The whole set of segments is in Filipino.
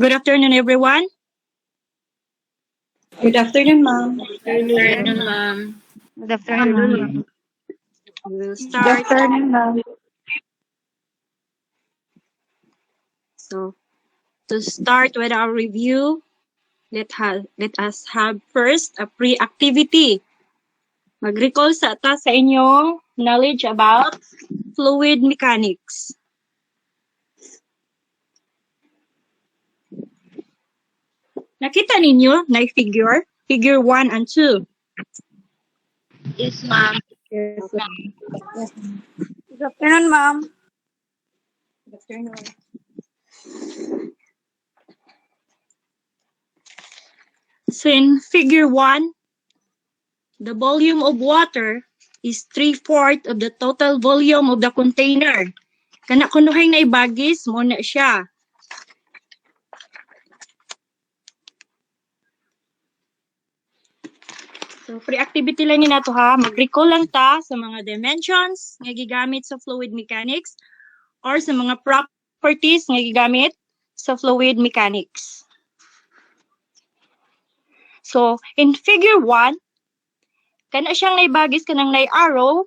Good afternoon, everyone. Good afternoon, ma'am. Good afternoon, ma'am. Good afternoon. We'll Good start. afternoon, ma'am. So, to start with our review, let us have first a pre-activity. Mag-recall sa inyong knowledge about fluid mechanics. Nakita ninyo na figure? Figure 1 and 2. Yes, ma'am. Yes. Good afternoon, ma'am. Good afternoon. So in figure 1, the volume of water is 3/4 of the total volume of the container. Kana kunuhay na ibagis mo na siya. So free activity lang yun nato ha. Mag-recall lang ta sa mga dimensions nga gigamit sa fluid mechanics or sa mga properties nga gigamit sa fluid mechanics. So in figure 1, kana siyang naibagis kanang nai-arrow,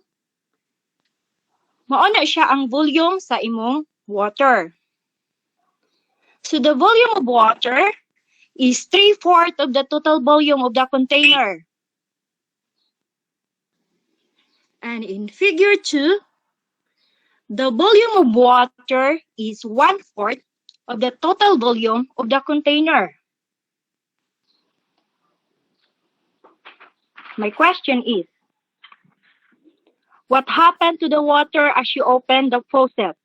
mao na siya ang volume sa imong water. So the volume of water is 3/4 of the total volume of the container. And in figure 2, the volume of water is 1/4 of the total volume of the container. My question is, what happened to the water as you open the faucet?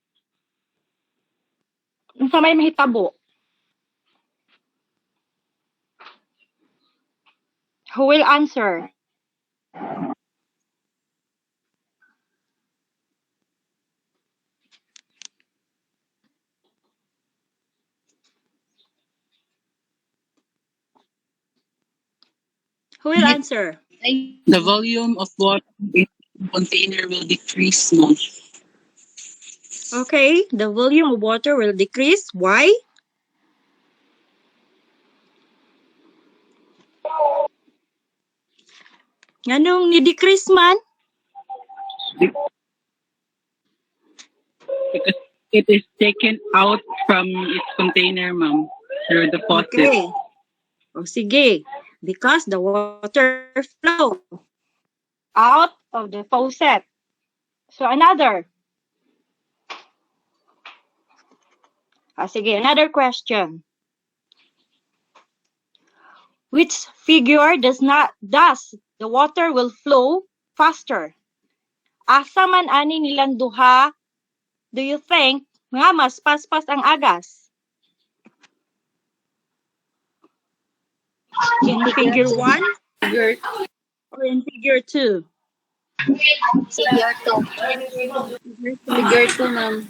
Unsa may mahitabo? Who will answer? Who will answer? The volume of water in the container will decrease, ma'am. Okay, the volume of water will decrease. Why? Nganong ni-decrease man? Because it is taken out from its container, ma'am, through the faucet. Okay. O sige, because the water flow out of the faucet. So another. Sige, another question. Which figure does the water will flow faster? Asa man ani nilang duha, do you think nga mas paspas ang agas? In figure 1 Figure or in figure 2? Figure 2. Figure 2, ma'am.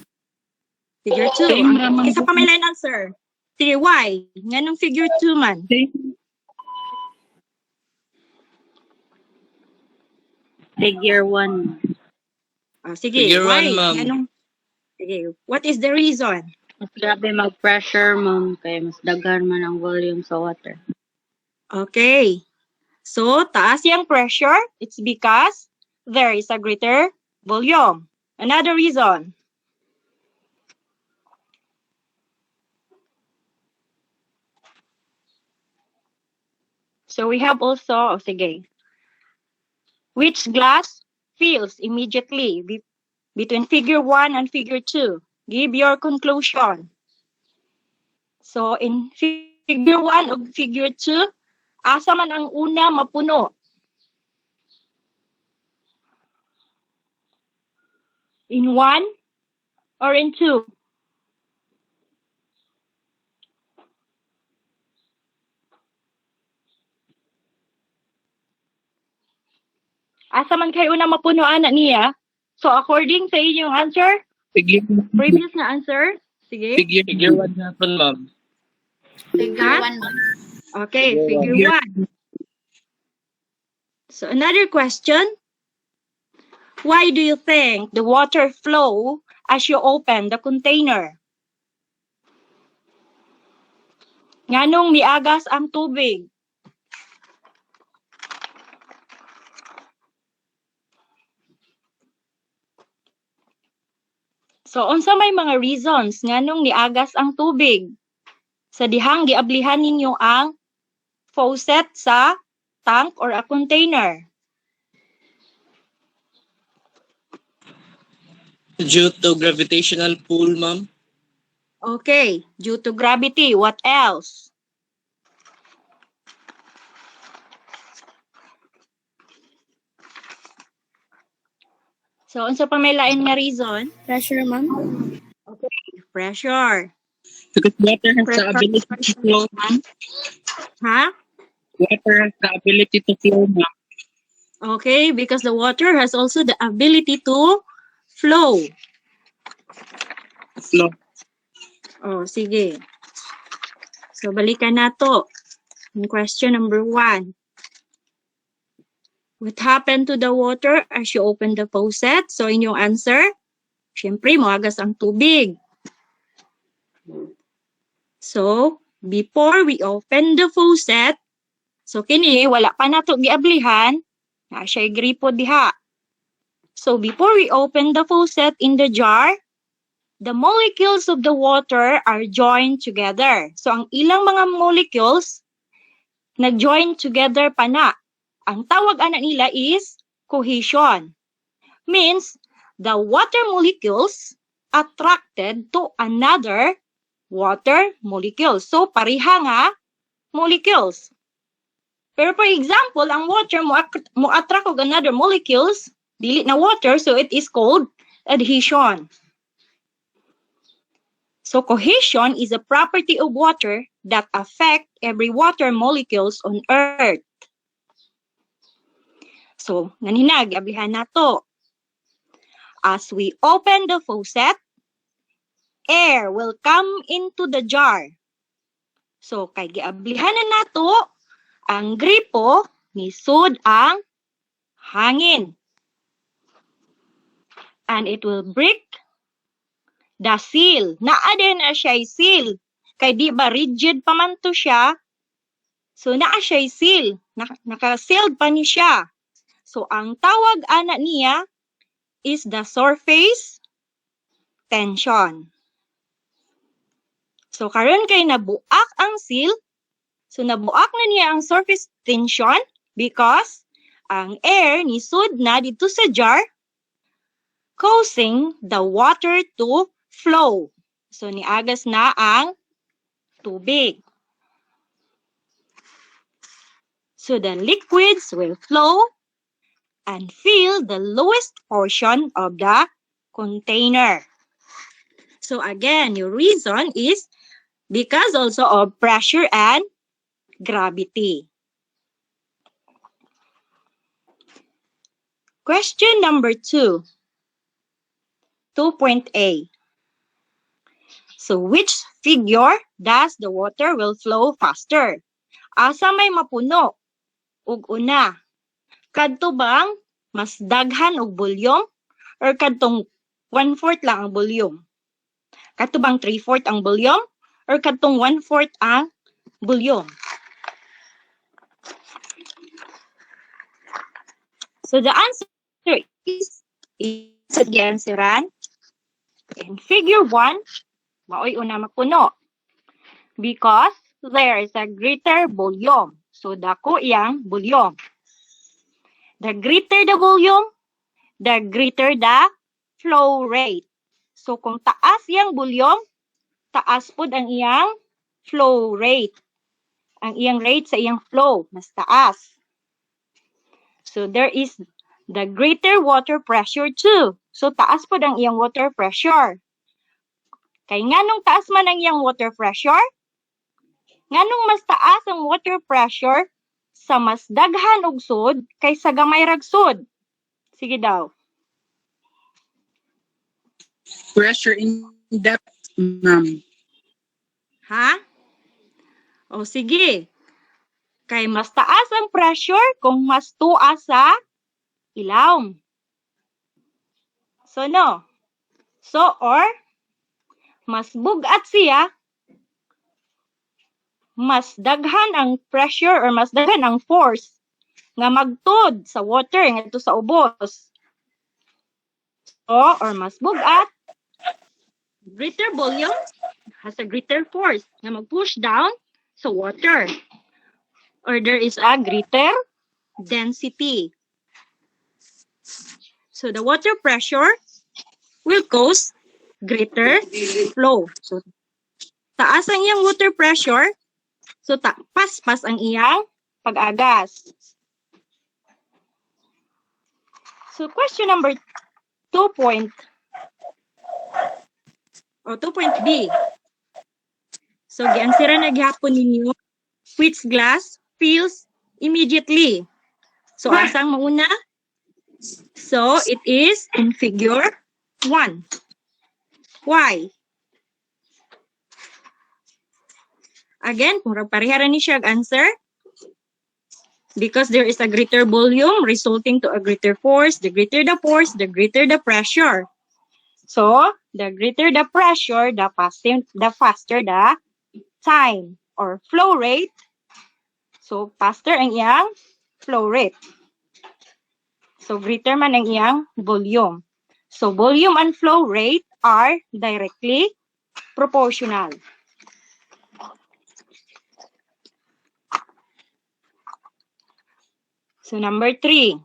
Figure 2. Same raman Isa pa may line answer. Sige, why? Nganong figure 2 man? Figure 1. Sige, Figure why? 1, ma'am. Sige, what is the reason? Mas grabe mag-pressure, ma'am, kaya mas daghan man ang volume sa water. Okay. So, taas yung pressure. It's because there is a greater volume. Another reason. So, we have also, sige, which glass fills immediately between figure 1 and figure 2? Give your conclusion. So, in figure 1 o figure 2, asa man ang una mapuno? In 1 or in 2? Asa man kayo na mapunuan na niya? So according sa inyong answer, previous na answer, sige. Figure 1 na po, ma'am. Figure 1, ma'am. Okay, figure 1. So another question. Why do you think the water flow as you open the container? Nganong miagas ang tubig? So unsa may mga reasons nganong niagas ang tubig? Sa dihang giablihan ninyo ang faucet sa tank or a container. Due to gravitational pull, ma'am. Okay, due to gravity. What else? So, unsa pa may lain nga reason? Pressure, ma'am. Okay, pressure. Because water has the Pressure. ability to flow, ma'am. Ha? Water has the ability to flow, ma'am. Okay, because the water has also the ability to flow. Flow. Oh, sige. So, balikan na to. Question number 1. What happened to the water as you open the faucet? So, inyong answer, syempre, moagas ang tubig. So, before we open the faucet, so kini, wala pa na to giablihan, na siya'y gripo diha. So, before we open the faucet in the jar, the molecules of the water are joined together. So, ang ilang mga molecules, nag-join together pa na. Ang tawag ana nila is cohesion. Means, the water molecules attracted to another water molecule. So, pareha nga molecules. Pero for example, ang water mo attract og another molecules, dili na water, so it is called adhesion. So, cohesion is a property of water that affect every water molecules on Earth. So, nganinag, ablihan na to. As we open the faucet, air will come into the jar. So, kay giablihan na nato, ang gripo, nisud ang hangin. And it will break the seal. Naa din na siya seal. Kay di ba rigid pa man to siya, so naa siya seal. Naka-sealed pa ni siya. So, ang tawag ana niya is the surface tension. So, karon kay nabuak ang seal. So, nabuak na niya ang surface tension because ang air nisud na dito sa jar, causing the water to flow. So, niagas na ang tubig. So, the liquids will flow and fill the lowest portion of the container. So, again, your reason is because also of pressure and gravity. Question number 2. 2.A. So, which figure does the water will flow faster? Asa may mapuno ug una? Kadto bang mas daghan og volume or kadtong 1/4 lang ang volume? Kadto bang 3/4 ang volume or kadtong 1/4 ang volume? So the answer is again si Ran. In figure 1, maoy una mapuno. Because there is a greater volume. So dako iyang volume. The greater the volume, the greater the flow rate. So kung taas iyang volume, taas pod ang iyang flow rate. Ang iyang rate sa iyang flow, mas taas. So there is the greater water pressure too. So taas pod ang iyang water pressure. Kay nganong taas man ang iyang water pressure? Nganong mas taas ang water pressure sa mas daghan og sud kaysa gamay rag sud? Sige daw. Pressure in depth, ma'am. Ha? O sige. Kay mas taas ang pressure kung mas tuas sa ilawom. So no. So or mas bugat siya, mas daghan ang pressure or mas daghan ang force nga magtud sa water ngadto sa ubos. So or mas bugat, greater volume has a greater force na mag-push down sa water. Or there is a greater density. So the water pressure will cause greater flow. So taas ang iyang water pressure, so paspas ang iyang pag-agas. So question number 2.B. So giansweran na gihapon ninyo, which glass fills immediately. So asang mauna? So it is in figure 1. Why? Again, kung pareharan ni siya answer, because there is a greater volume resulting to a greater force. The greater the force, the greater the pressure. So, the greater the pressure, the faster the time or flow rate. So, faster ang iyang flow rate. So, greater man ang iyang volume. So, volume and flow rate are directly proportional. So, number 3.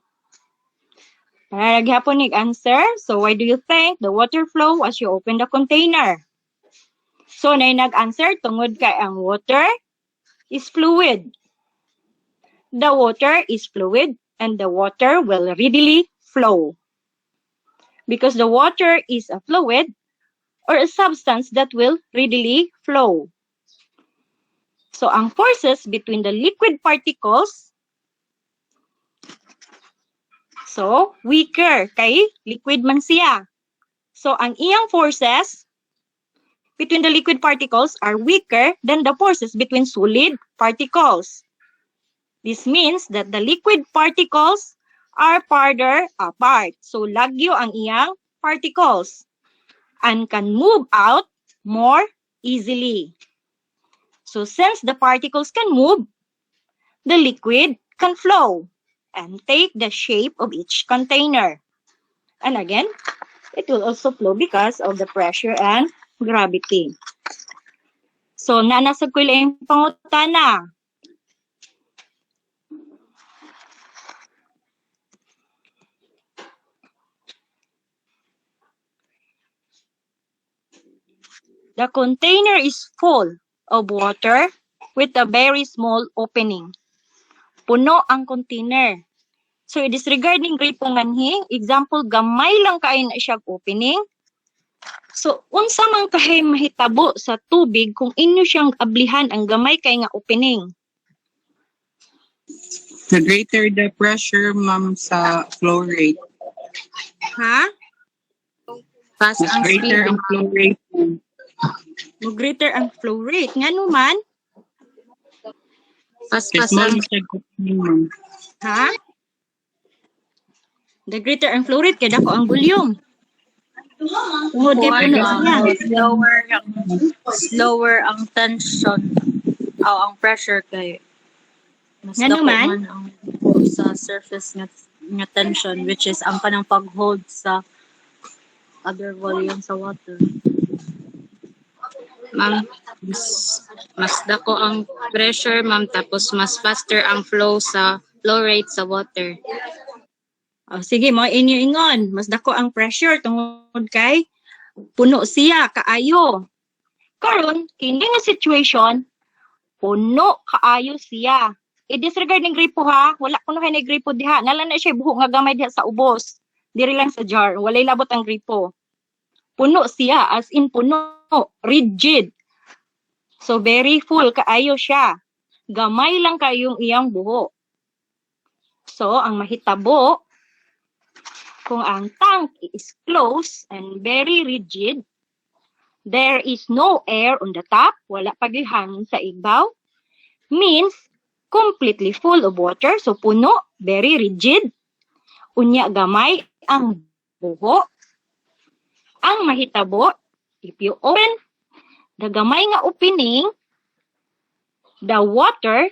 Para naghapon answer. So, why do you think the water flow as you open the container? So, nag-answer tungod kay ang water is fluid. The water is fluid and the water will readily flow. Because the water is a fluid or a substance that will readily flow. So, ang forces between the liquid particles, so, weaker kay liquid man siya. So, ang iyang forces between the liquid particles are weaker than the forces between solid particles. This means that the liquid particles are farther apart. So, lagyo ang iyang particles and can move out more easily. So, since the particles can move, the liquid can flow and take the shape of each container. And again, it will also flow because of the pressure and gravity. So, nanasag ko lang yung pangutana. The container is full of water with a very small opening. Puno ang container. So, disregarding gripo nganhi, example, gamay lang kain na siya opening. So, unsa man kahay mahitabo sa tubig kung inyo siyang ablihan ang gamay kay nga opening? The greater the pressure, ma'am, sa flow rate. Ha? Fast Mas ang greater speed. ang flow rate. Mo greater ang flow rate. Nga naman, Fast Kay small ang siya opening, ma'am. ha? The greater ang flow rate, kaya dako ang volume. Tungod kay puno siya. slower ang tension. Ang pressure kay mas Nga dako naman? man ang sa surface nga tension, which is ang kanang pag-hold sa other volume sa water. Ma'am, mas dako ang pressure, ma'am, tapos mas faster ang flow rate sa water. Sige, mo inyo ingon. Mas dako ang pressure tungod kay puno siya, kaayo. Karon, kini nga situation, puno kaayo siya. I-disregard ng gripo ha. Wala ko na kayo na gripo diha. Nalan na siya buhok nga gamay diha sa ubos. Diri lang sa jar. Walay labot ang gripo. Puno siya. As in puno. Rigid. So, very full. Kaayo siya. Gamay lang kayong iyang buhok. So, ang mahitabo, Kung ang tank is closed and very rigid, there is no air on the top, wala paghihangin sa ibaw, means completely full of water, so puno, very rigid. Unya gamay ang buho. Ang mahitabo, if you open the gamay nga opening, the water,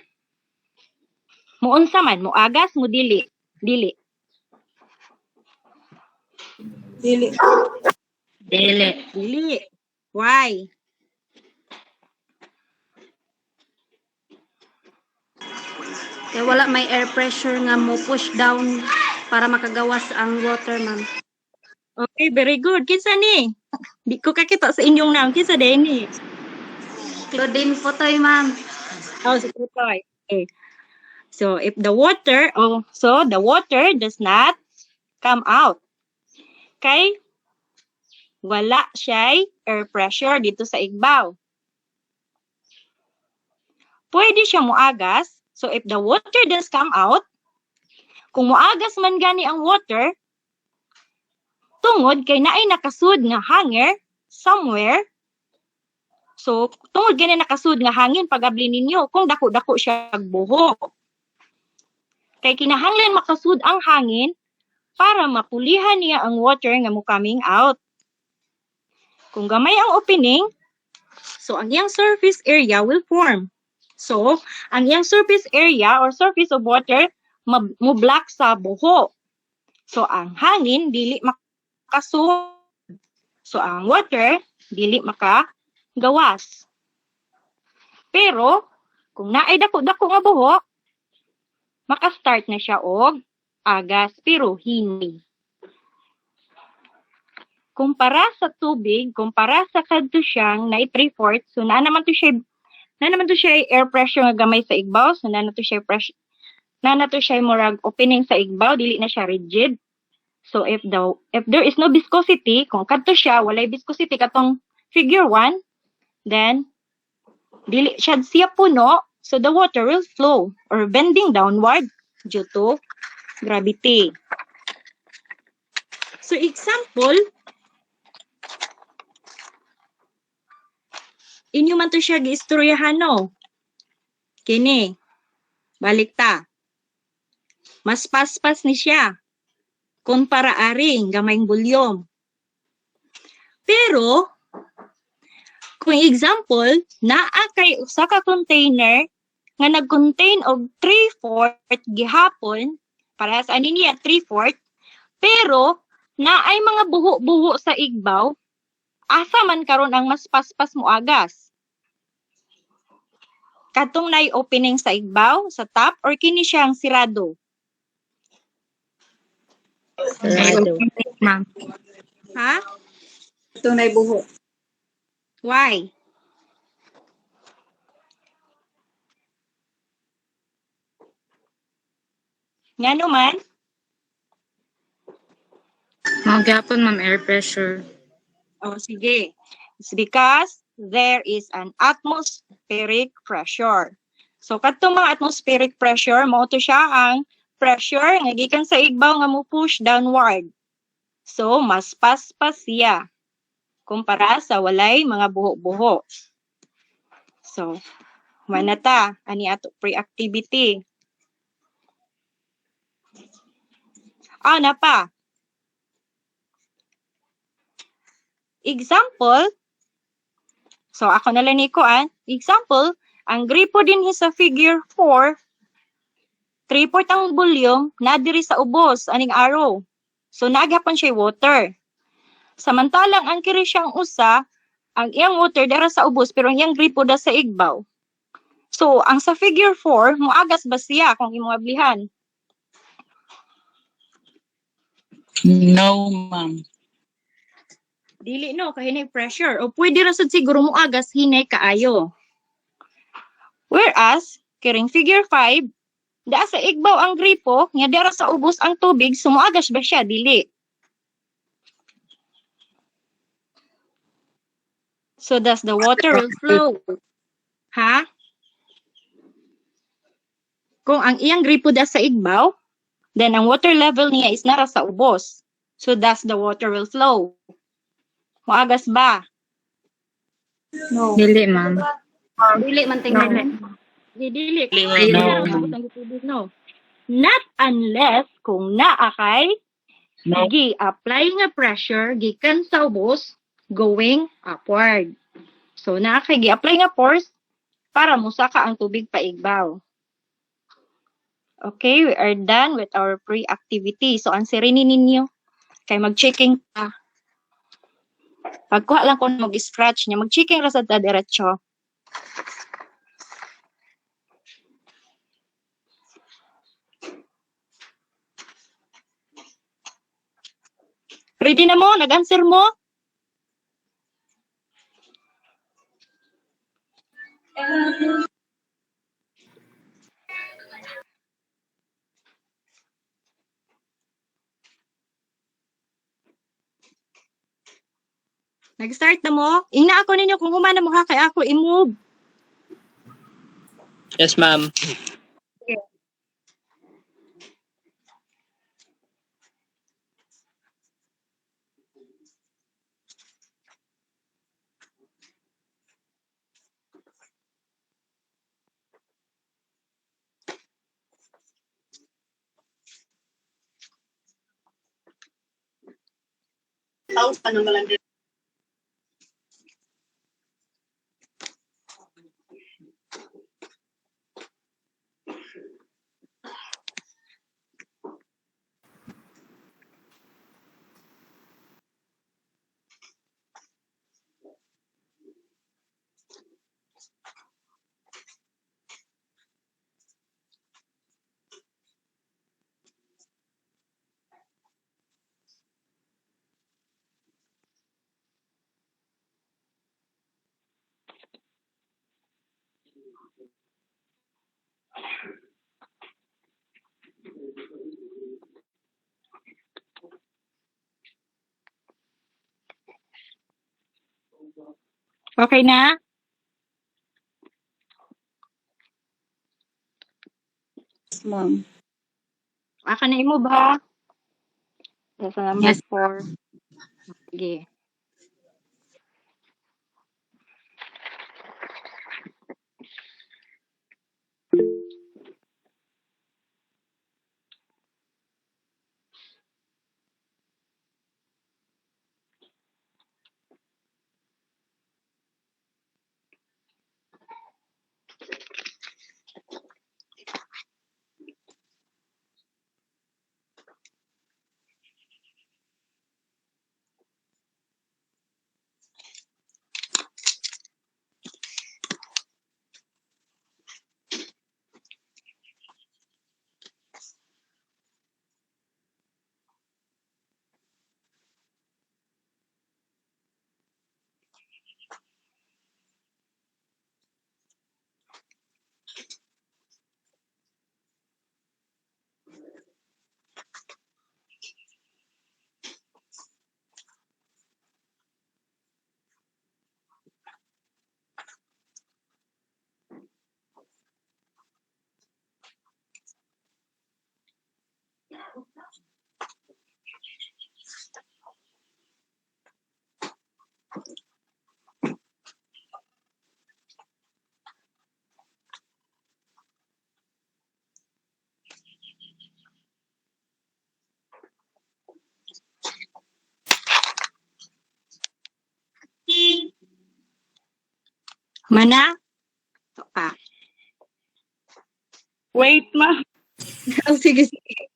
muunsa man, muagas, mo dili. Dili. Dili. Why? Kaya wala may air pressure nga mo push down para makagawas ang water, ma'am. Okay, very good. Kinsa ni? Di ko kakita sa inyong name. Kinsa din ni? Claudine Potoy, ma'am. Oh, si Tutoy. Okay. So, if the water, the water does not come out. Okay? Wala siya air pressure dito sa igbaw. Pwede siya muagas. So, if the water does come out, kung muagas man gani ang water, tungod kay naay nakasud nga hanger somewhere. So, tungod gani nakasud nga hangin pag-abli ninyo, kung dako-dako siya buho. Kay kinahanglan makasud ang hangin para mapulihan niya ang water nga mo coming out. Kung gamay ang opening, so ang iyang surface area will form. So, ang iyang surface area or surface of water mo block sa buho. So, ang hangin dili makasud. So, ang water dili makagawas. Pero, kung naay dako-dako nga buho, maka-start na siya og agas pero hini. Kumpara sa tubig, kumpara sa kadto siyang na 3/4, so na naman to siya air pressure nga gamay sa igbaw, so na to siya pressure, na to siya murag opening sa igbaw, dili na siya rigid. So if there is no viscosity, kung kadto siya walay viscosity katong figure 1, then dili siya puno, so the water will flow or bending downward due to gravity. So example, inyo man to siya giistoryahan, no? Kini, balik ta. Mas paspas ni siya. Kumpara aring gamayng bulyom. Pero, kung example, naa kay usa ka container nga nag-contain og 3/4 gihapon, para sa ani niya 3/4, pero naay mga buho-buho sa igbaw, asa man karon ang mas paspas mo agas? Katong nay opening sa igbaw, sa top, or kini siyang sirado? Sirado. Ma'am. Ha? Tunay buho. Why? Nga naman? Magyapon, ma'am, air pressure. Oh, sige. It's because there is an atmospheric pressure. So, katong mga atmospheric pressure, mao to siya ang pressure nga gikan sa igbaw nga mo push downward. So, mas paspas siya kumpara sa walay mga buho-buho. So, manata, ani ato pre-activity. Na pa. Example, so ako na lang ni Kuan. Example, ang gripo din sa figure 4, 3/4 ang volume na diri sa ubos, aning arrow. So, naghapon siya water. Samantalang ang kiri siyang usa, ang iyang water dara sa ubos, pero ang iyang gripo da sa igbaw. So, ang sa figure 4, muagas ba siya kung imong ablihan? No, ma'am. Dili no, kahinay pressure. O pwede ra sad siguro muagas hinay kaayo. Whereas, kiring figure 5, daa sa igbaw ang gripo, nga dara sa ubos ang tubig, sumuagas ba siya? Dili. So, does the water will flow? Ha? Kung ang iyang gripo da sa igbaw, then ang water level niya is nara sa ubos. So thus the water will flow. Moagas ba? No. Dili, ma'am. Dili man tingnan. Dili. Dili, ma'am. No. No. Not unless kung naa kay No. gi-apply nga pressure gikan sa ubos going upward. So naa kay gi-apply nga force para musaka ang tubig paigbaw. Okay, we are done with our pre-activity. So answerin ninyo kay mag-checking pa. Pagkuha lang kung mag-scratch niya, mag-checking ra sa diretso. Ready na mo? Nag-answer mo? Nag-start na mo? Ina ako ninyo kung humana mo ha kay ako i-move. Yes, ma'am. Okay na? Yes, ma'am. Aka na i-move ha. Sa number Yes. 4. Sige. Mana? Ito pa. Wait, ma'am. Oh, sige, sige.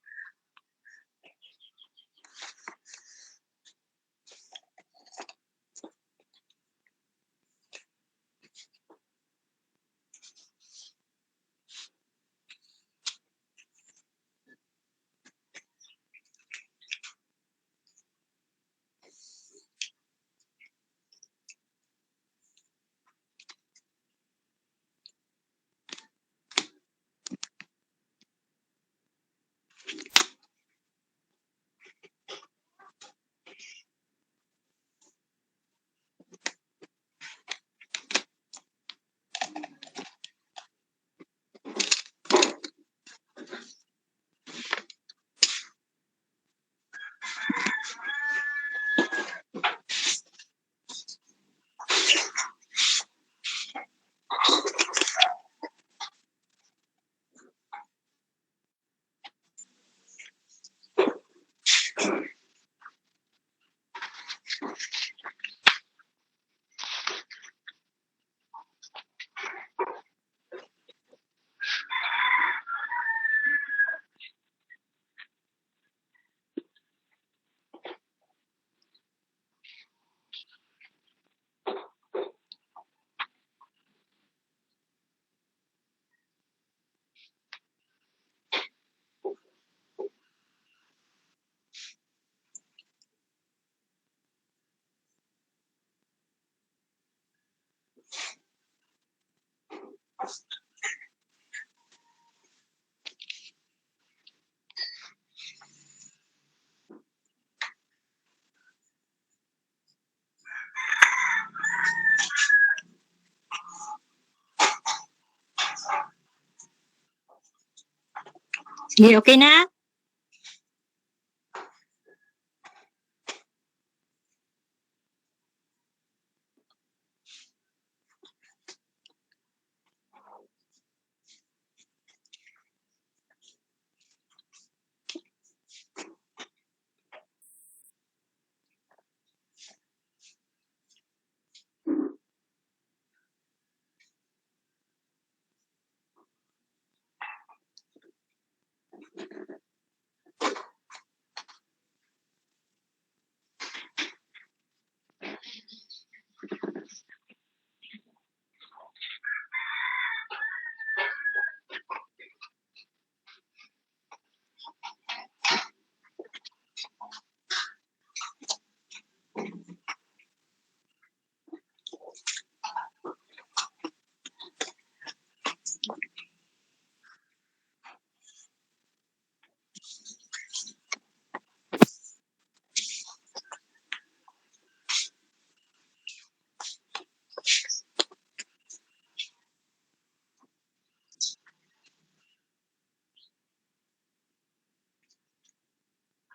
Sige, okay na?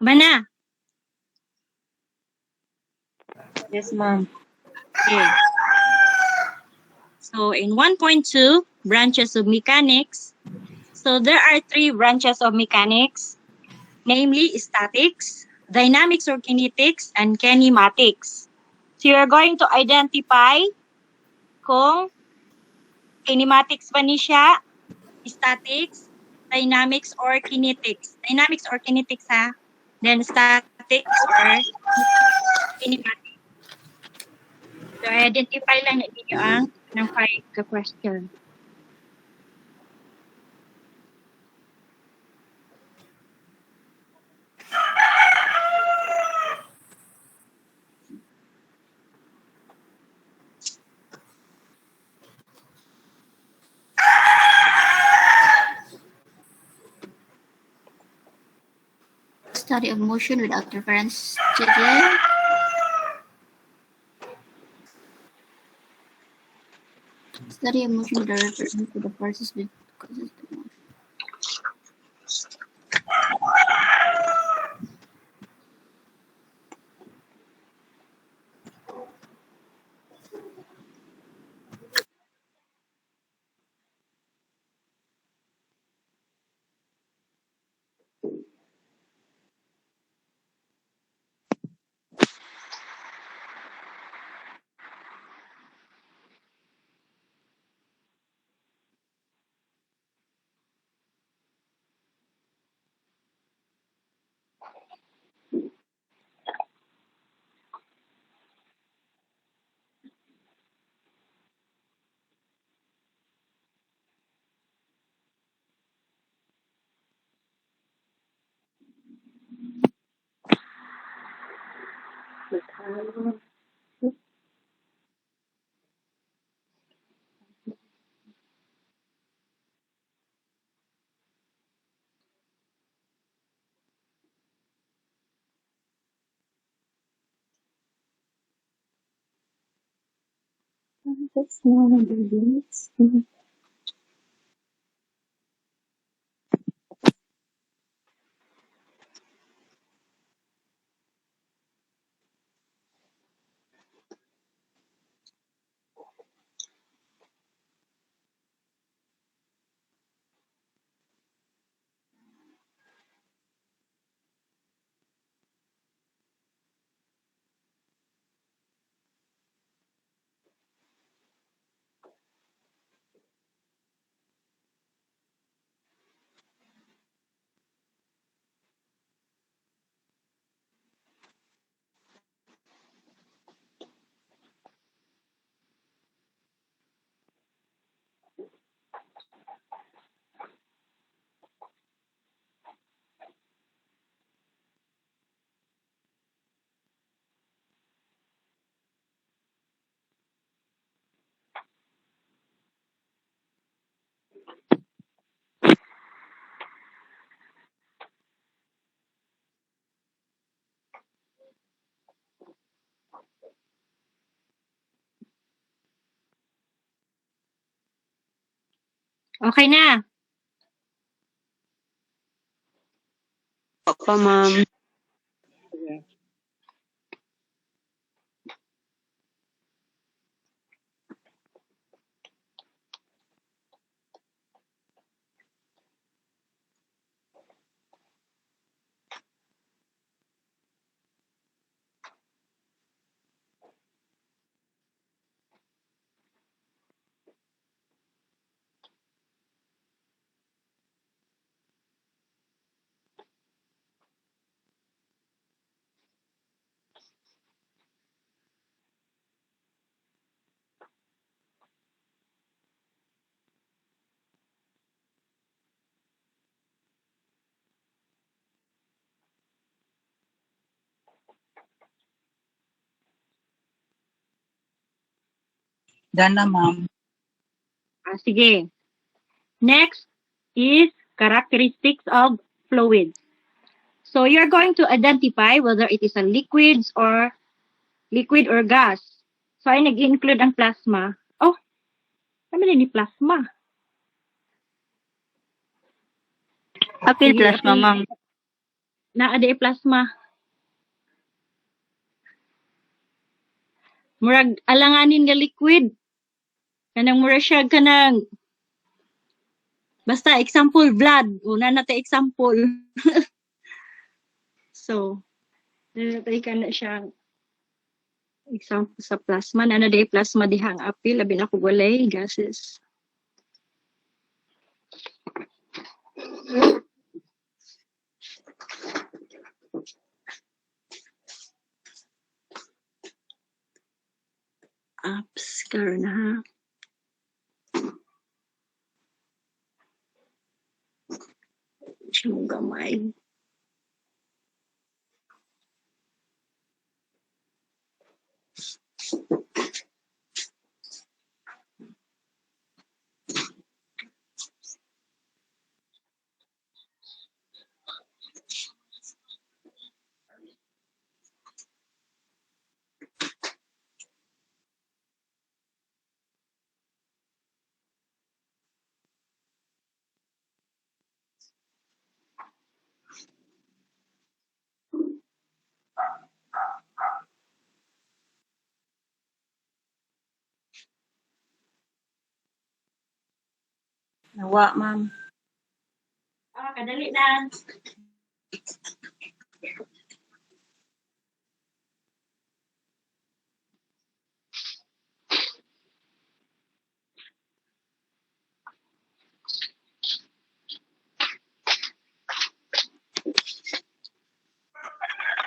Ba na? Yes, ma'am. Okay. So in 1.2, branches of mechanics. So there are three branches of mechanics, namely statics, dynamics or kinetics, and kinematics. So you're going to identify kung kinematics ba ni siya, statics, dynamics, or kinetics. Dynamics or kinetics ha. Then statics or kinematics. So identify lang na ninyo ang ng 5 ka question. Study of motion without reference again. Study of motion without reference to the forces that causes the motion. That's one of the limits. Okay na. Pa, ma'am. Done na, ma'am. Sige. Next is characteristics of fluids. So you're going to identify whether it is a liquid or gas. So ay nag-include ang plasma. Oh, ano din ni plasma? Apil Sige, plasma, apil. ma'am. Naade plasma. Murag alanganin nga liquid. Kanang murag siya kanang basta example blood. Una natin example. So, natay ka na siya example sa plasma. Na day plasma dihang apil. Labi na ko walay gases. Apps karon ha. Siyang gamay. Nawa, ma'am. Kadali lang.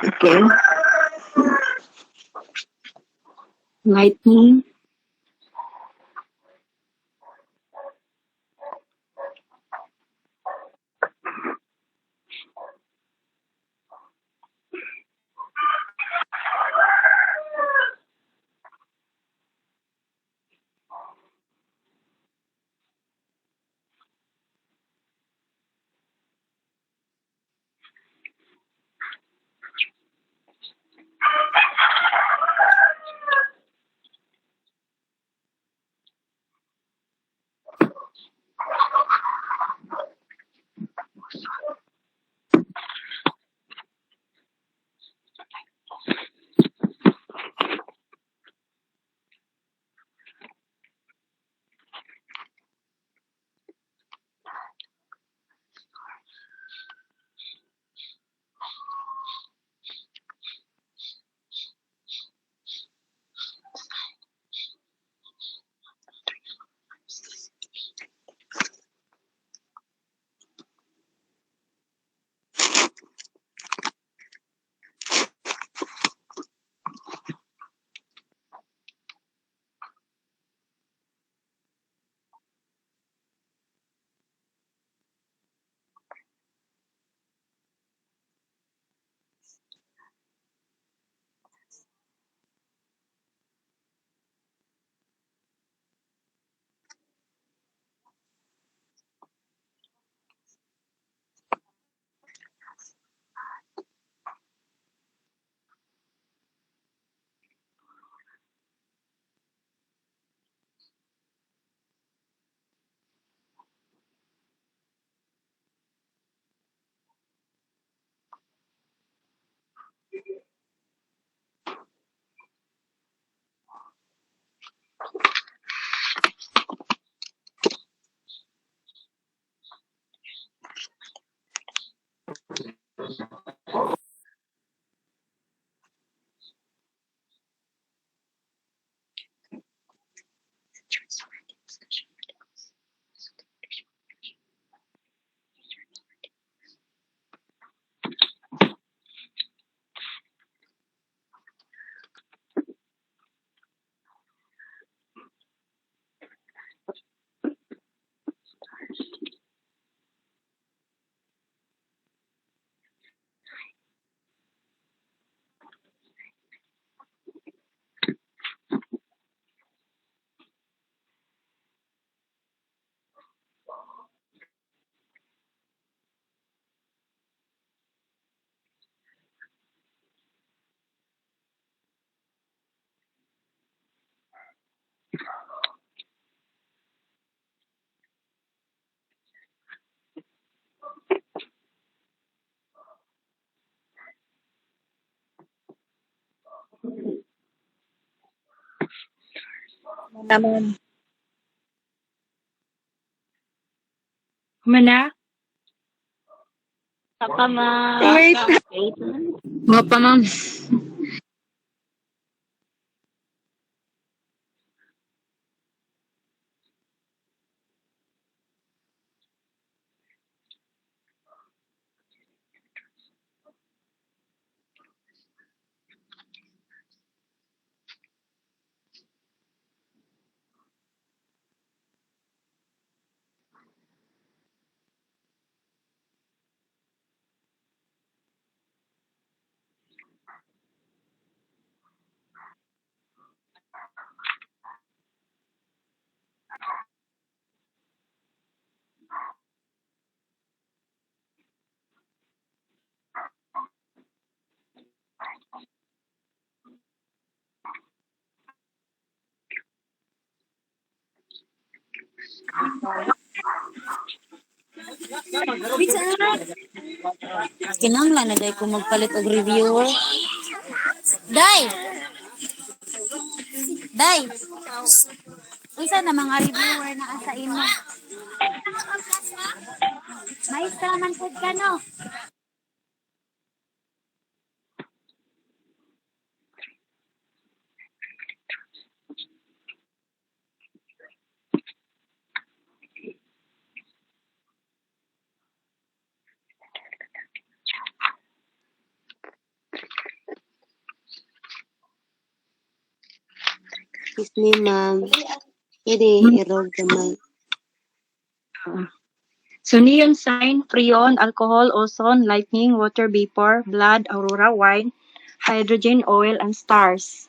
Okay. Lightning. Naman. Mana? Papa, ma'am. Wait. Mo pa, ma'am. Kinahanglan na day ko magpalit og reviewer. Day! Day! Unsa na mga reviewer na asa imo? Maestra man pud ka no? Excuse me, ma'am. Pwede i-roll gamay. So neon sign, freon, alcohol, ozone, lightning, water vapor, blood, aurora, wine, hydrogen, oil, and stars.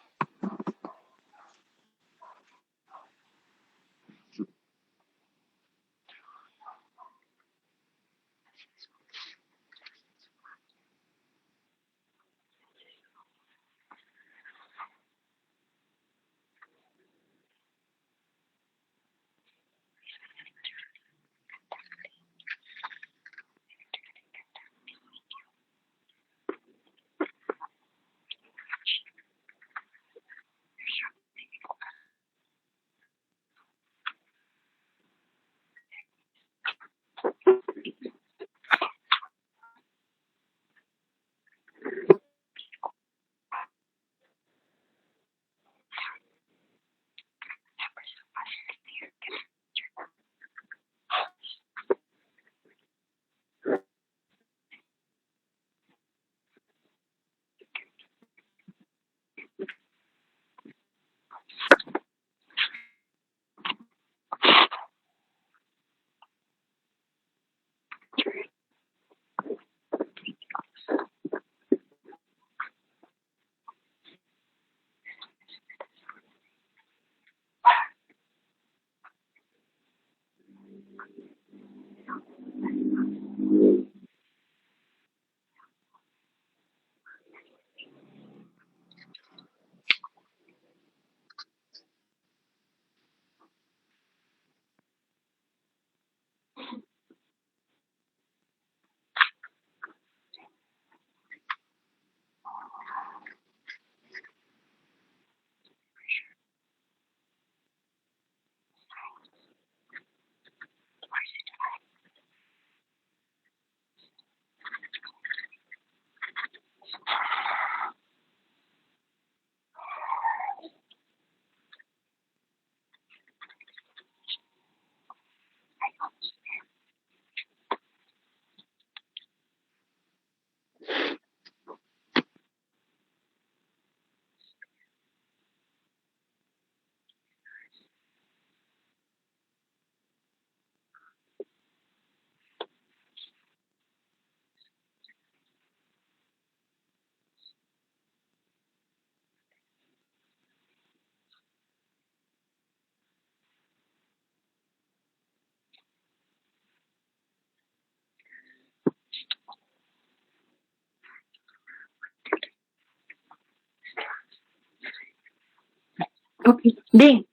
Okay. Ding.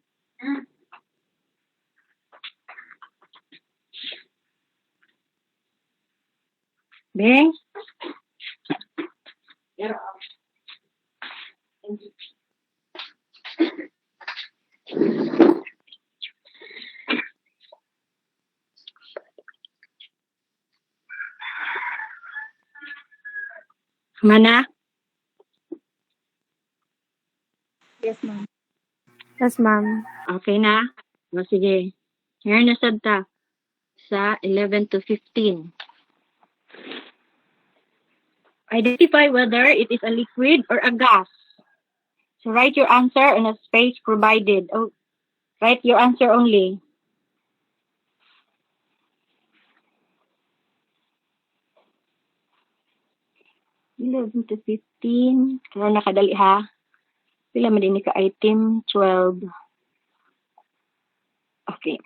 Ding. Mana? Yes, ma'am. Yes, ma'am. Okay na? O sige. Ngayon na sad ta sa 11 to 15. Identify whether it is a liquid or a gas. So write your answer in a space provided. Oh, write your answer only. 11 to 15. Kaya nakadali ha. Pila man din ka item 12. Okay.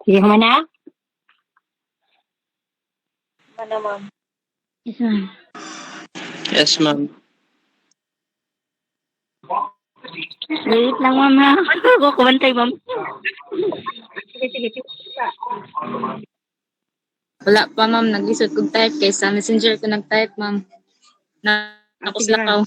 Sige mo na? Mana, ma'am? Yes, ma'am. Yes, ma'am. Wait lang, ma'am ha. Ako kumantay, ma'am. Sige, sige. Wala pa, ma'am. Nag-isot kong type kay sa messenger ko nag-type, ma'am. Na ako Sige sila ra. ka.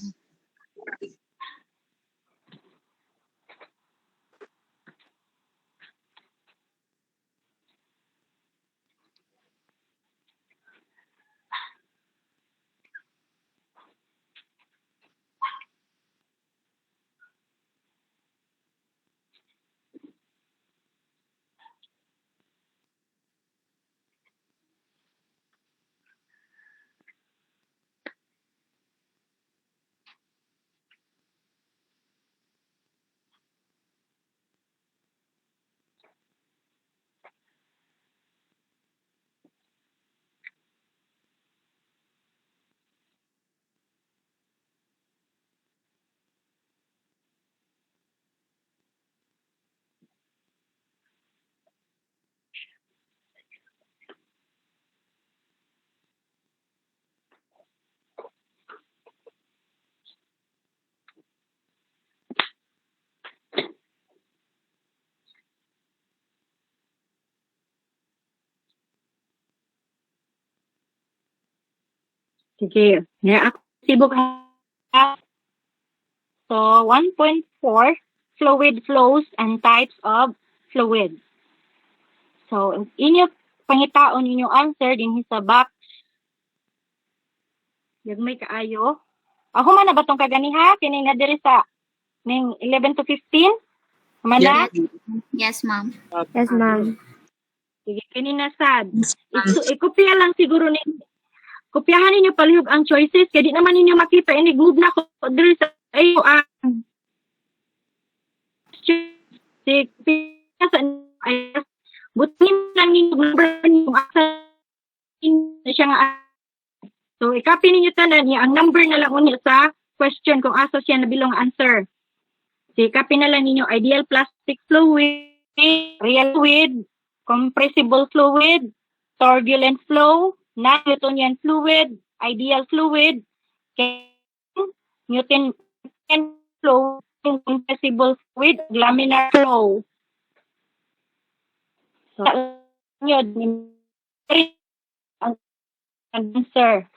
Sige. Nga ako sibuk ha. So, 1.4, fluid flows and types of fluid. So, inyo pangitaon inyong answer din sa box. May kaayo. Ako man na batong kaganiha, kini nga diri sa ning 11 to 15. Mana? Yes, ma'am. Yes, ma'am. Sige, kini na sad. Ikopya lang siguro ni kopyahan ninyo palihog ang choices kaya di naman ninyo makita inig move na ko diri sa ayo sige sa ay butin lang ninyo number ninyo asa siya nga. So i-copy ninyo tanan niya ang number na lang unya sa question kung asa siya nabilong answer. So i-copy na lang ninyo ideal plastic fluid, real fluid, compressible fluid, turbulent flow, non-Newtonian fluid, ideal fluid, Newton flow, compressible fluid, laminar flow. So, yun, ang answer.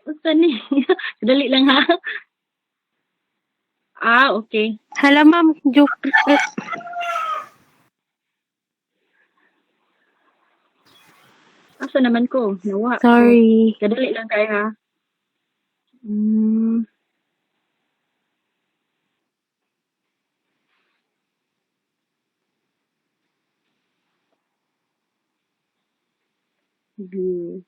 Basta ni. Dali lang ha. Okay. Hala, ma'am. Joke. Asa naman ko? Nawa ko. Sorry. Kadali lang kayo ha. Sige.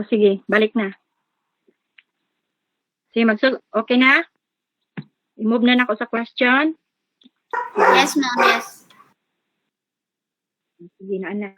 Sige, balik na. Sige, okay na? I-move na ako sa question. Yes, ma'am. Yes. Sige na, anak.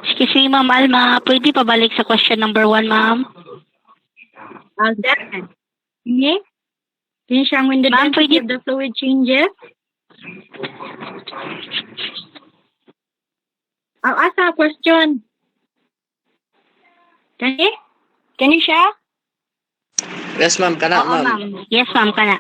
Excuse me, Ma'am Alma. Pwede pabalik sa question number 1, ma'am? Then, okay? Kinshang when the Ma'am, density pwede- of the fluid changes. Asa question? Kani? Kani siya? Yes, ma'am. Kana, Oo, ma'am. ma'am. Yes, ma'am. Kana.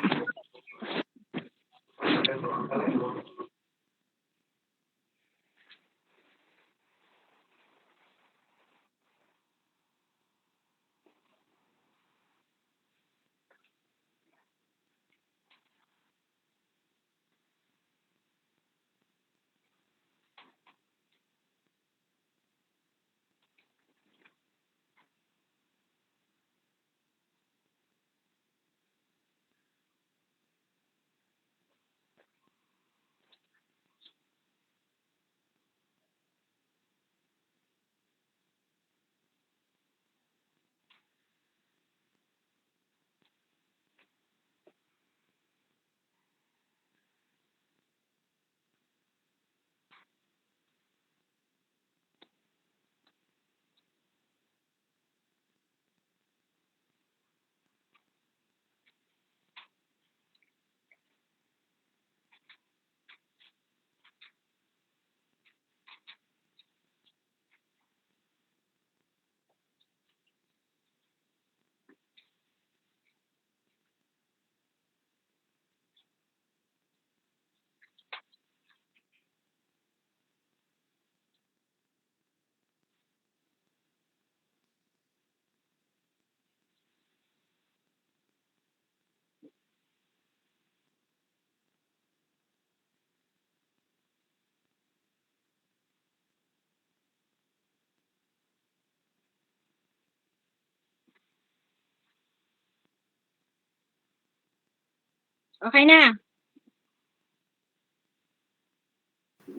Okay na.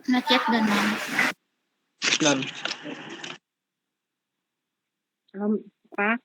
Not yet done, ma'am. Ma'am. Pa?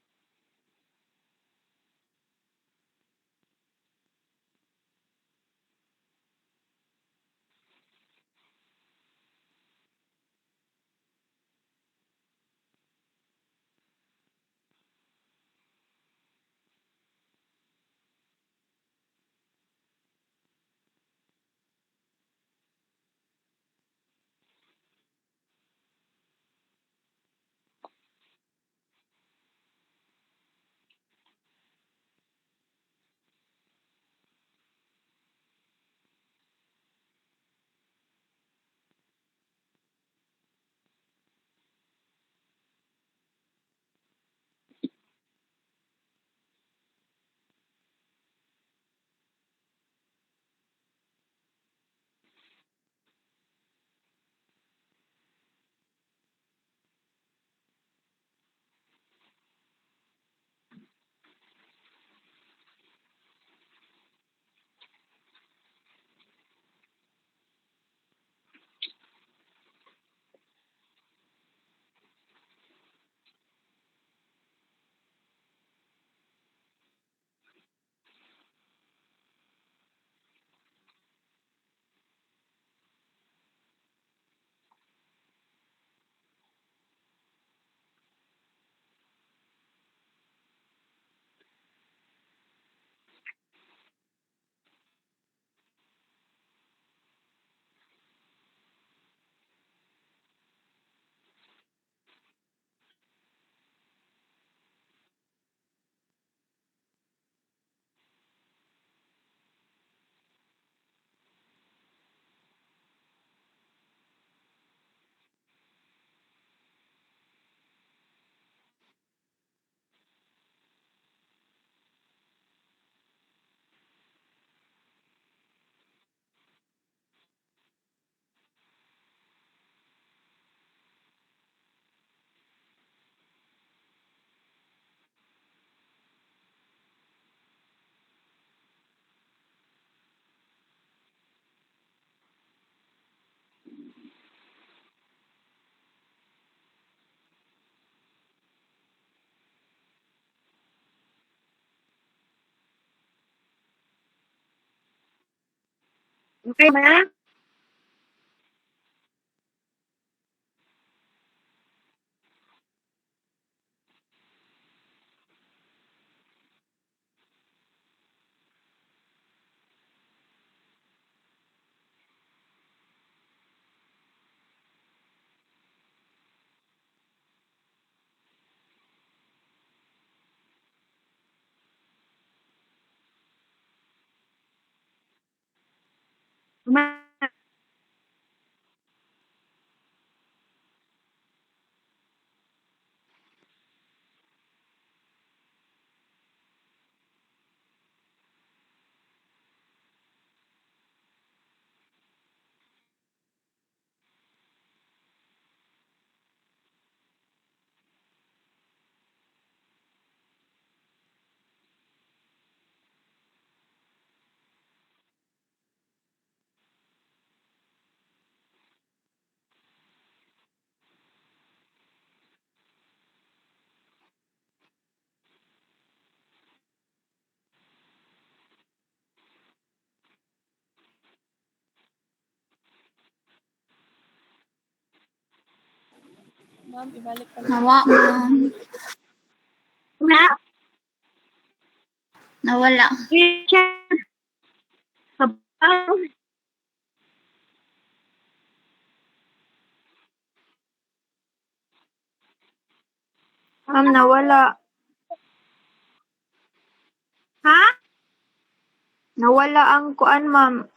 Okay na? Ma- Ma'am, ibalik pa Nawa, ma'am. Na? Nawala. Richard, habang Ma'am, nawala. ha? Nawala ang kuan, ma'am.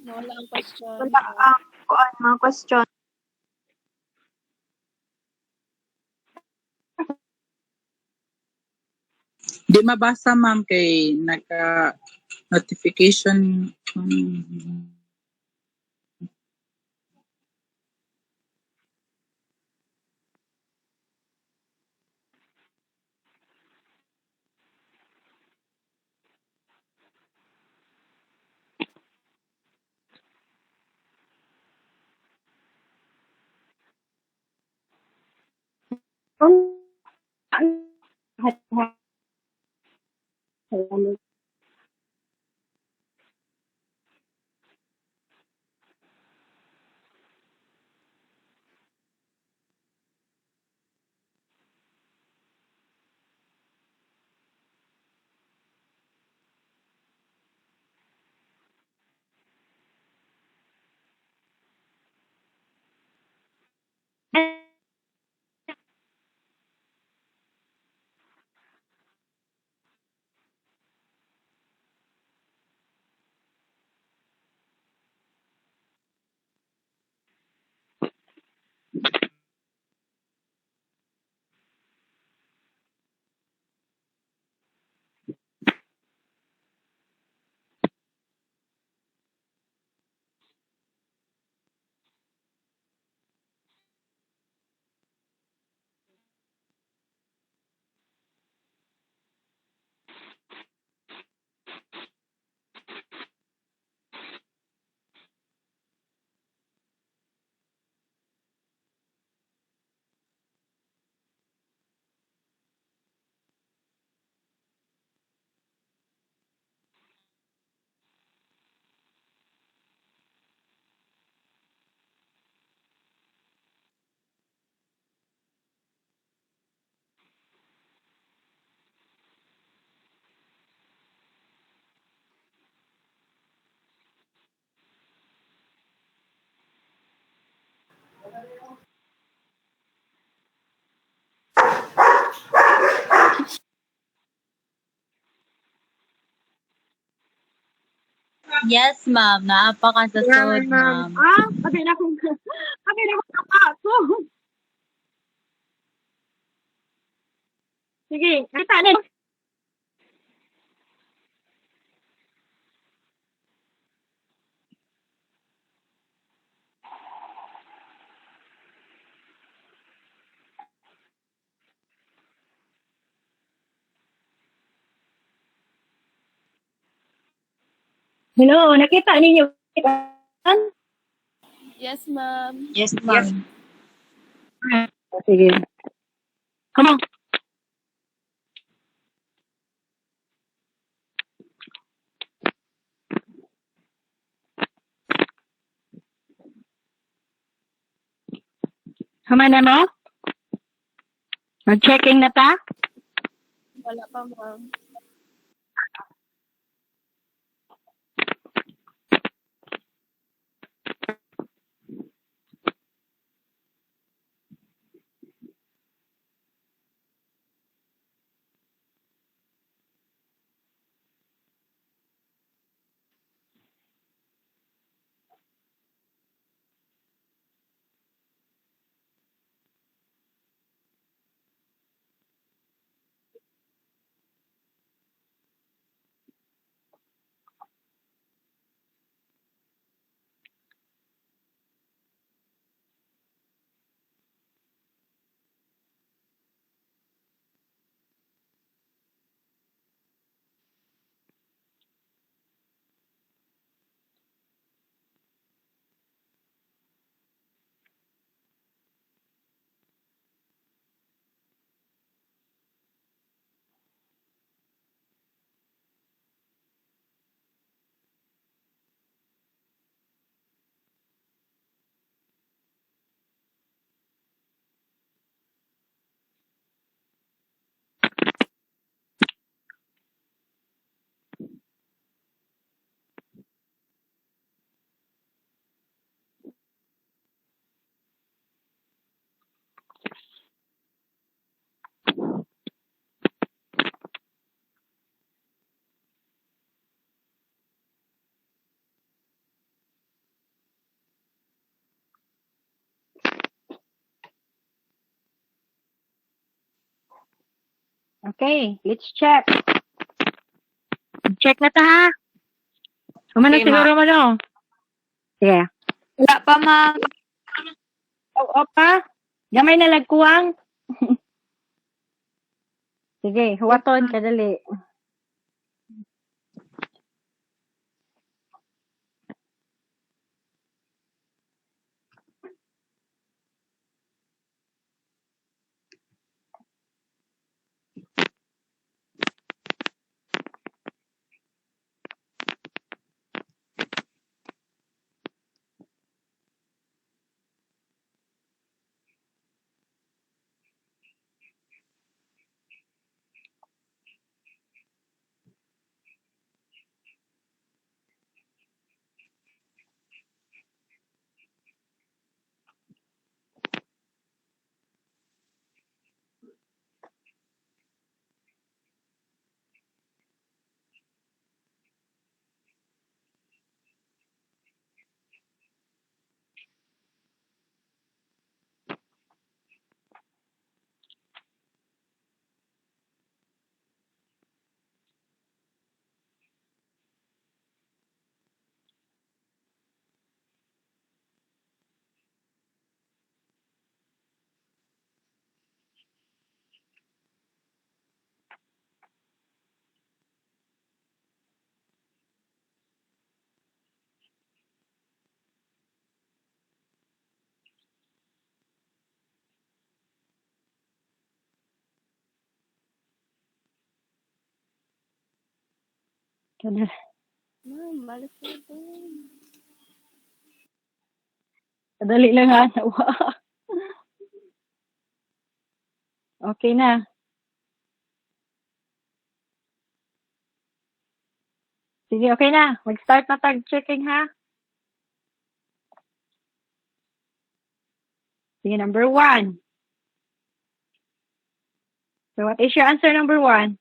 Nawala ang question. Wala ang kuan, mga question. Di mabasa, ma'am, kay naka-notification. Yes, ma'am. Napakasasod, ma'am. Sabi na kung sabi na kung ako. Sige, kita na. Hello, nakita ninyo? Yes, ma'am. Yes, ma'am. Sige. Come on. Humana mo? Mag-checking na ta? Wala pa, ma'am. Okay, let's check. Check na ta ha. Humana Okay, siguro mo no? Sige. Wala pa, ma'am. Oo pa. Gamay na lagkuwang. Sige, huwaton kadali. Ma'am, balik natin. Madali lang ha. Okay na. Sige, okay na. Mag-start na tag-checking ha. Sige, number 1. So what is your answer number 1?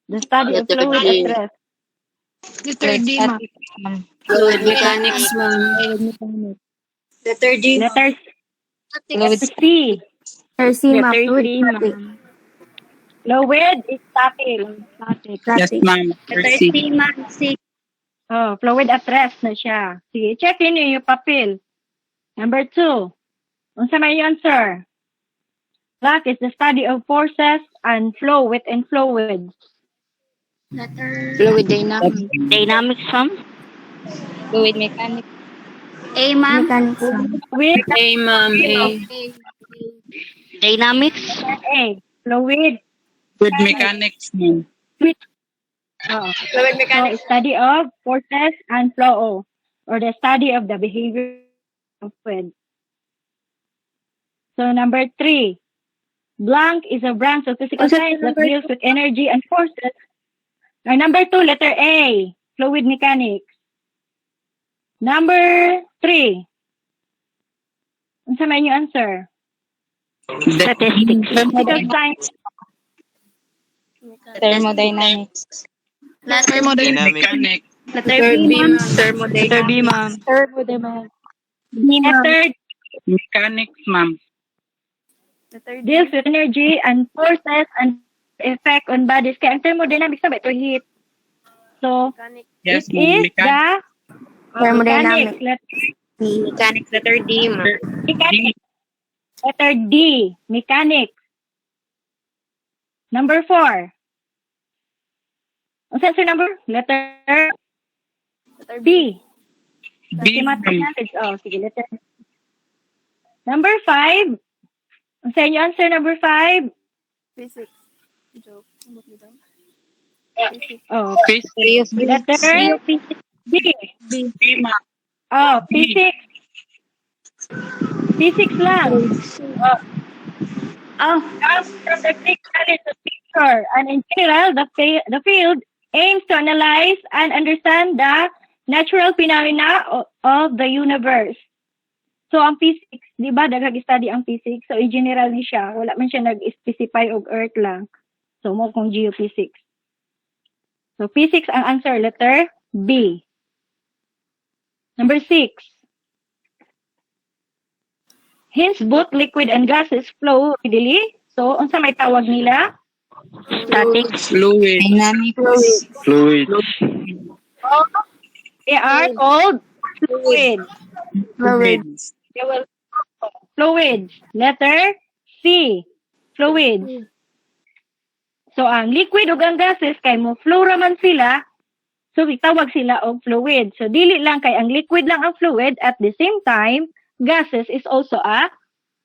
The study of Letter fluid D. at rest. Letter D, ma'am. Fluid mechanics, ma'am. Letter D. Letter Fluid C. Letter C, ma'am. Letter Fluid C, static. ma'am. Fluid is static. Yes, ma'am. Letter C. C, ma'am. C. Oh, fluid at rest na siya. Sige, check ninyo yung papel. Number 2. Unsa may answer? That is the study of forces and flow within fluids. Letter Fluid dynamics. Dynamics, ma'am. Fluid mechanics. A, ma'am. Mechanics, ma'am. With A, ma'am. A. Dynamics. A. Fluid. Fluid mechanics, ma'am. Fluid mechanics. So, study of forces and flow, or the study of the behavior of fluid. So, number 3. Blank is a branch of physical science that deals with energy and forces. Or number 2, letter A, fluid mechanics. Number 3. Unsa may yung answer? Statistics. Physical science. Thermodynamics. Letter Mechanics. Letter B, ma'am. Letter B, ma'am. Letter Mechanics, ma'am. deals with energy and forces and effect on bodies. Kaya ang thermodynamics na ba ito heat? So, Yes, it ma'am. is the Thermodynamics. Mechanics. Letter D, ma'am. Mechanics. Letter D, mechanics. Number 4. Ang sensor number? Letter B. B, ma'am. Mathematics. Oh, sige, letter B. Number 5. Ang sa inyo answer number 5? Physics. Joke. Oh, Physics. letter B. B, ma'am. Oh, physics. Physics lang. Comes from the Greek knowledge of picture, and in general, the field aims to analyze and understand the natural phenomena of the universe. So, ang physics, di ba, nag-study ang physics. So, in general ni siya. Wala man siya nag-specify og earth lang. So, mo kung geophysics. So, physics ang answer, letter B. Number 6. Hence, both liquid and gases flow readily. So, unsa may tawag nila? Statics. Fluid. Dynamics. Fluid. They are called fluids. Fluids. They will fluids. Letter C. Fluids. So, ang liquid o ang gases, kay mo flow raman sila, so itawag sila og fluid. So, dili lang kay ang liquid lang ang fluid, at the same time, gases is also a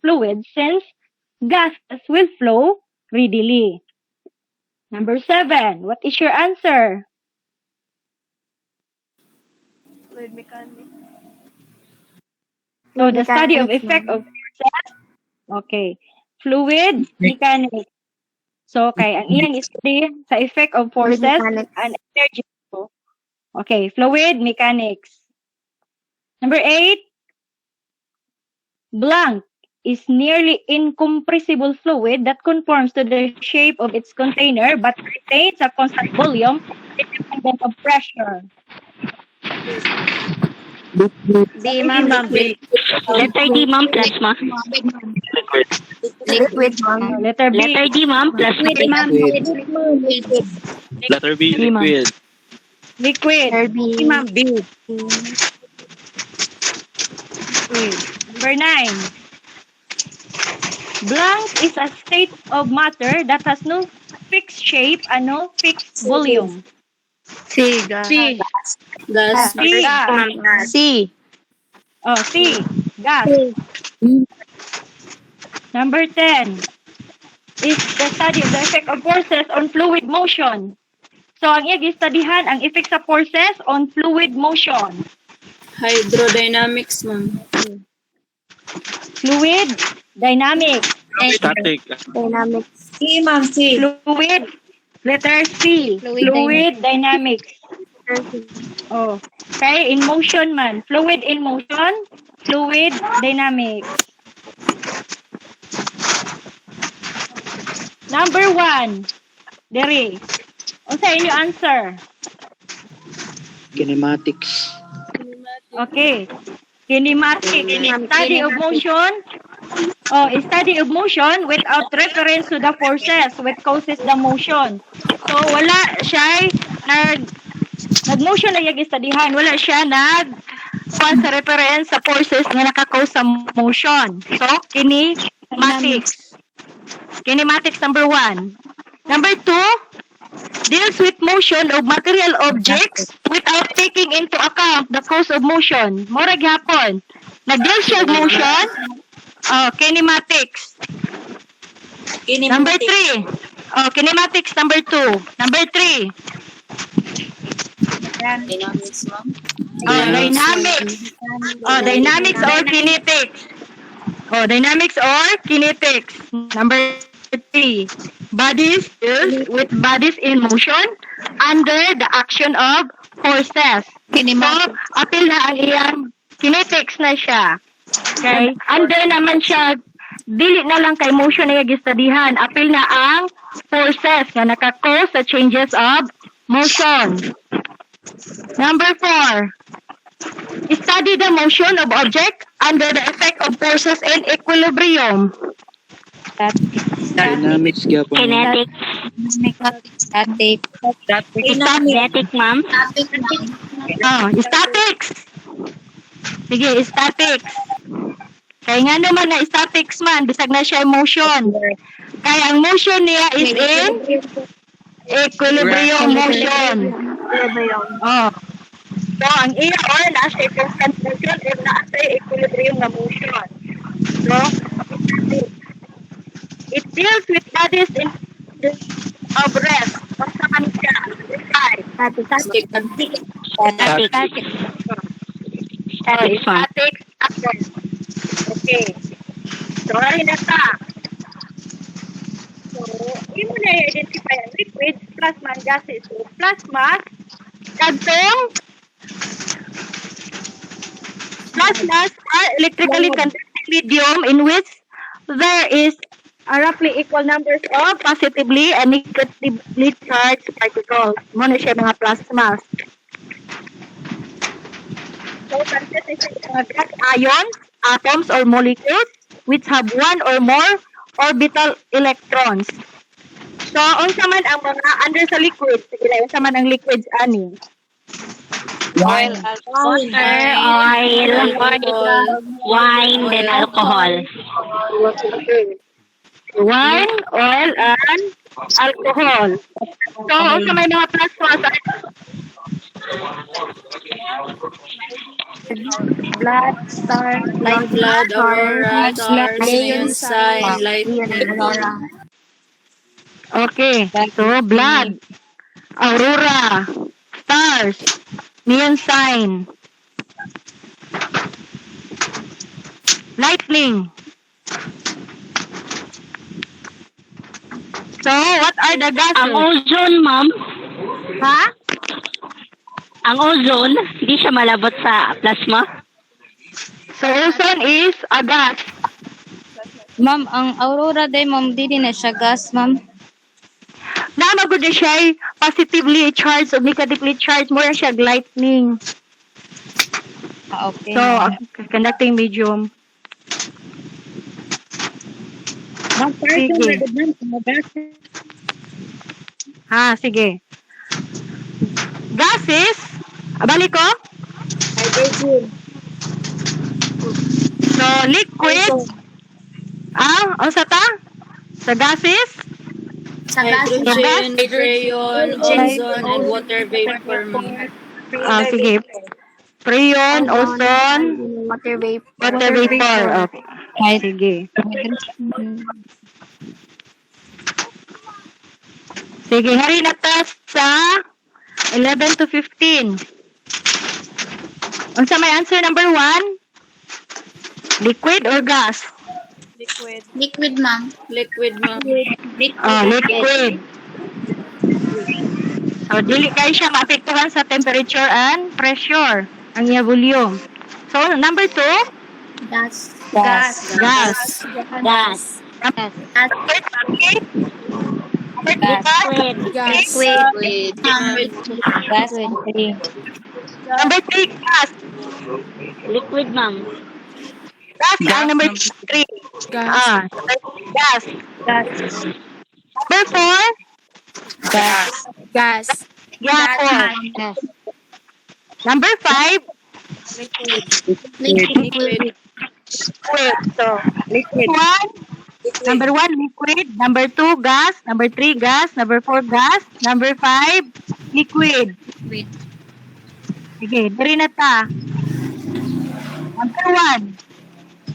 fluid since gases will flow readily. Number 7. What is your answer? Fluid mechanics. So, the study of effect of forces. Okay. Fluid mechanics. So, kay ang iyang study sa effect of forces and energy. Okay. Fluid mechanics. Number 8. Blank is nearly incompressible fluid that conforms to the shape of its container but retains a constant volume independent of pressure. D, ma'am. Letter D, ma'am. Plasma. Liquid, ma'am. Letter B. Letter D, ma'am. Plasma. Letter B, liquid. Liquid. Letter B. Ma'am, B. Okay. Number 9. Blank is a state of matter that has no fixed shape and no fixed volume. C, gas. C. Gas. C. C. Oh, C. Gas. Number 10 is the study of the effect of forces on fluid motion. So, ang iyang gistudihan ang effect sa forces on fluid motion. Hydrodynamics, ma'am. Fluid dynamics. Static. Dynamics. C, ma'am, C. Fluid, letter C. Fluid dynamics. Oh. Okay, in motion man. Fluid in motion, fluid dynamics. Number 1. Dere. Unsa inyo answer? Kinematics. Okay. Kinematics. Study of motion. Oh, study of motion without reference to the forces which causes the motion. So, wala siya nag-motion na yung studyhan. Wala siya sa reference sa forces na nakakause sa motion. So, kinematics. Kinematics number 1. Number 2, deals with motion of material objects without taking into account the cause of motion. Mura gyapon. Nag-deal siya of motion. Oh, kinematics. Number 3. Oh, kinematics number 2. Number 3. Dynamics, ma'am. Oh, dynamics. Oh, dynamics or kinetics. Oh, dynamics or kinetics. Number 3. Bodies deals with bodies in motion under the action of forces. So, apil na ang iyang kinetics na siya. Okay? Under naman siya, dili na lang kay motion na gistudihan. Apil na ang forces na nakakause sa changes of motion. Number 4. Study the motion of object under the effect of forces in equilibrium. Dynamics gyapon. Kinetic. Static. Static, ma'am. Oh, statics. Sige, statics. Kaya nga naman na statics man, bisag na siya motion. Kaya ang motion niya is in equilibrium motion. Oh. So, ang iya or nasa constant motion or nasa equilibrium na motion. So, it deals with bodies in of rest. Basta man siya. Static. Static. Static action. Okay. So, ay na ta. So, imo na i-identify ang liquids, plasma, and gases. So, plasma, kadtong plasmas are electrically conducting medium in which there is a roughly equal numbers of positively and negatively charged particles. Muna siya mga plasmas. So, consist of mga gas ions, atoms, or molecules which have one or more orbital electrons. So, unsa man ang mga under sa liquids? Sige lang, unsa man ang liquids ani? Oil, wine, then alcohol. Wine, oil, and alcohol. So, unsa may mga plasmas? Blood, star, light blood, aurora, stars, neon sign, lightning. Okay, so blood, aurora, stars, neon sign, lightning. So, what are the gases? Ang ozone, ma'am. Ha? Ang ozone, hindi siya malabot sa plasma. So, ozone is a gas. Ma'am, ang aurora day, ma'am, di na siya gas, ma'am. Namagod na siya positively charged o negatively charged. More siya lightning. Okay. So, conducting medium. Sige. Ha, sige. Gases. Balik ko. So, liquids. Unsa ta? Sa gases? Hydrogen, rayon, ozone, and water vapor, ma'am. Sige. Freon, ozone, Water vapor. water vapor. Okay. Sige. Sige, hari na ta sa 11 to 15. Unsa may answer number 1? Liquid or gas? Liquid. Liquid, ma'am. Liquid, ma'am. Liquid. So, dili kayo siya maapektuhan sa temperature and pressure, ang iya volume. So, number 2? Gas. Gas. Gas. Number 3? Gas. Liquid. Gas and 3. Number 3, gas. Liquid, ma'am. Gas Gas, ang number number 3. Gas. Gas. Number 4? Gas. Gas. Gas. Number 5? Liquid. So, liquid. Number 1, liquid. Number 2, gas. Number 3, gas. Number 4, gas. Number 5, liquid. Sige, diri na ta. Number 1.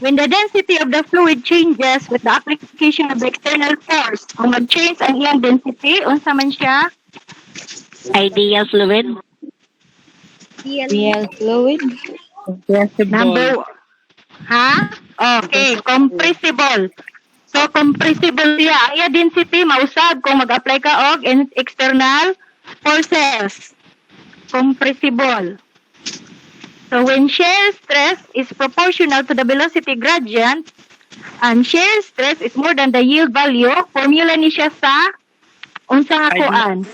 When the density of the fluid changes with the application of the external force, kung mag-change ang iyang density, unsa man siya? Ideal fluid. Real fluid. Number ha? Okay, compressible. So, compressible siya. Ang iyang density, mausab kung mag-apply ka og external forces. Compressible. So, when shear stress is proportional to the velocity gradient, and shear stress is more than the yield value, formula ni siya sa unsa nga kuan?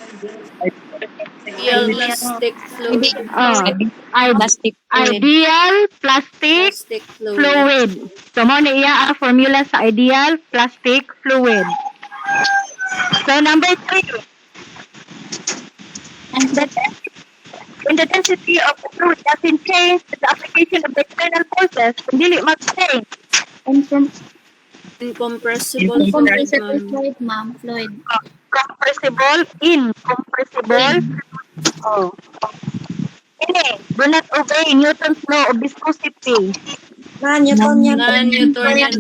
Ideal plastic fluid. Plastic fluid. Ideal plastic Plastic fluid. fluid. So, mo na iya ang formula sa ideal plastic fluid. So, number 3. When the density of the fluid doesn't change with the application of the external forces, kung dili mag-change. Incompressible fluid, ma'am. Fluid. Compressible, incompressible. Oh. Ini, do not obey Newton's law of viscosity. Non-Newtonian fluid.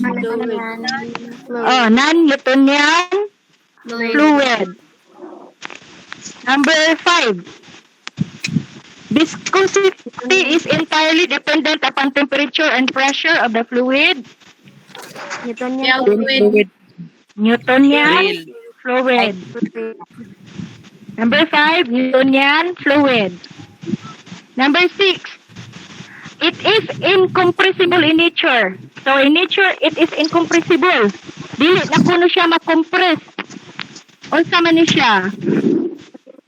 Oh, non-Newtonian fluid. Number 5. Viscosity is entirely dependent upon temperature and pressure of the fluid. Real fluid. Newtonian fluid. Number 5, Newtonian fluid. Number 6, it is incompressible in nature. So in nature, it is incompressible. Dili na kuno siya makompress. Unsa man ni siya?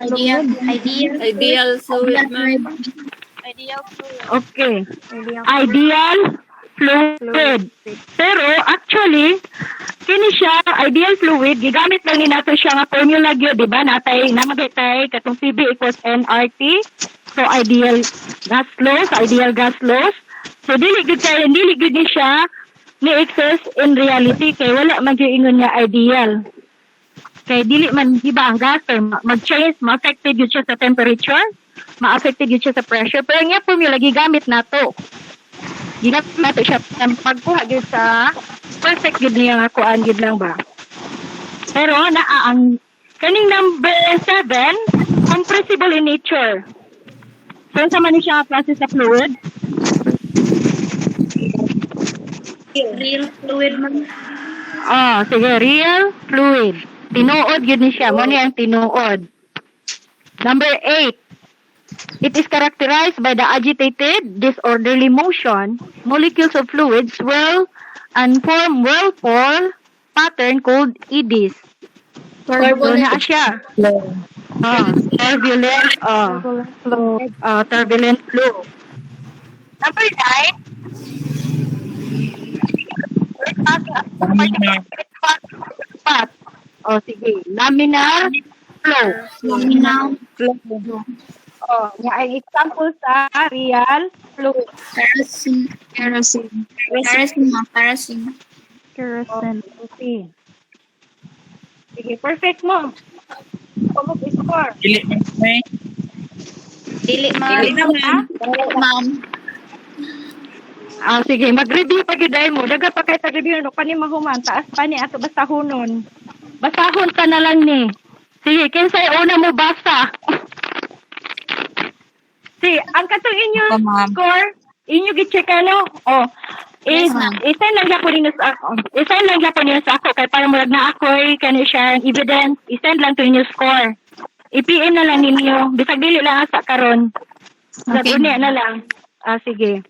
Ideal fluid, ma'am. Okay. Ideal fluid. Pero actually, kini siya ideal fluid, gigamit lang ni nato siya nga formula gyud, di ba? Natay namagay katong PV equals nRT. So ideal gas laws, ideal gas laws. So dili gud ni siya ni excess in reality kay wala man gyud ingon niya ideal. Kay dili man giba ang gas mag-change, ma-affected yun siya sa temperature, ma-affected yun siya sa pressure, pero nga formula gigamit nato. Gigamit nato siya pagkuha gyud sa perfect gyud niya nga kuan gyud lang ba. Pero naa ang kaning number 7, compressible in nature. So sa man siya klase sa fluid? Real fluid, ma'am. Sige, real fluid. Tinuod yun ni siya. Mo ni ang tinuod. Number 8. It is characterized by the agitated, disorderly motion. Molecules of fluids swirl and form whirlpool pattern called eddies. Turbulent. Na siya. Turbulent. Turbulent flow. Number 9. Sige. Laminar flow. Laminar flow. Nga ang example sa real fluid. Kerosene. Okay. Sige, perfect mo. Kumog score. Dili, ma'am. Sige, mag-review pa gyud mo. Daga pa kay sa review no kani mahuman taas pa ni ato basahonon. Basahon ka na lang ni. Sige, kinsay una mo basa. Sige, ang katong inyo Ako, ma'am. score, inyo gi-check ano? Oh, Yes, ma'am. isend lang gyapon ninyo sa ako. Isend lang gyapon ninyo sa ako kay para murag na ako'y kani siya evidence. Isend lang to inyo score. I-PM na lang ninyo. Bisag dili lang asa karon. Sa Okay. unya na lang. Sige.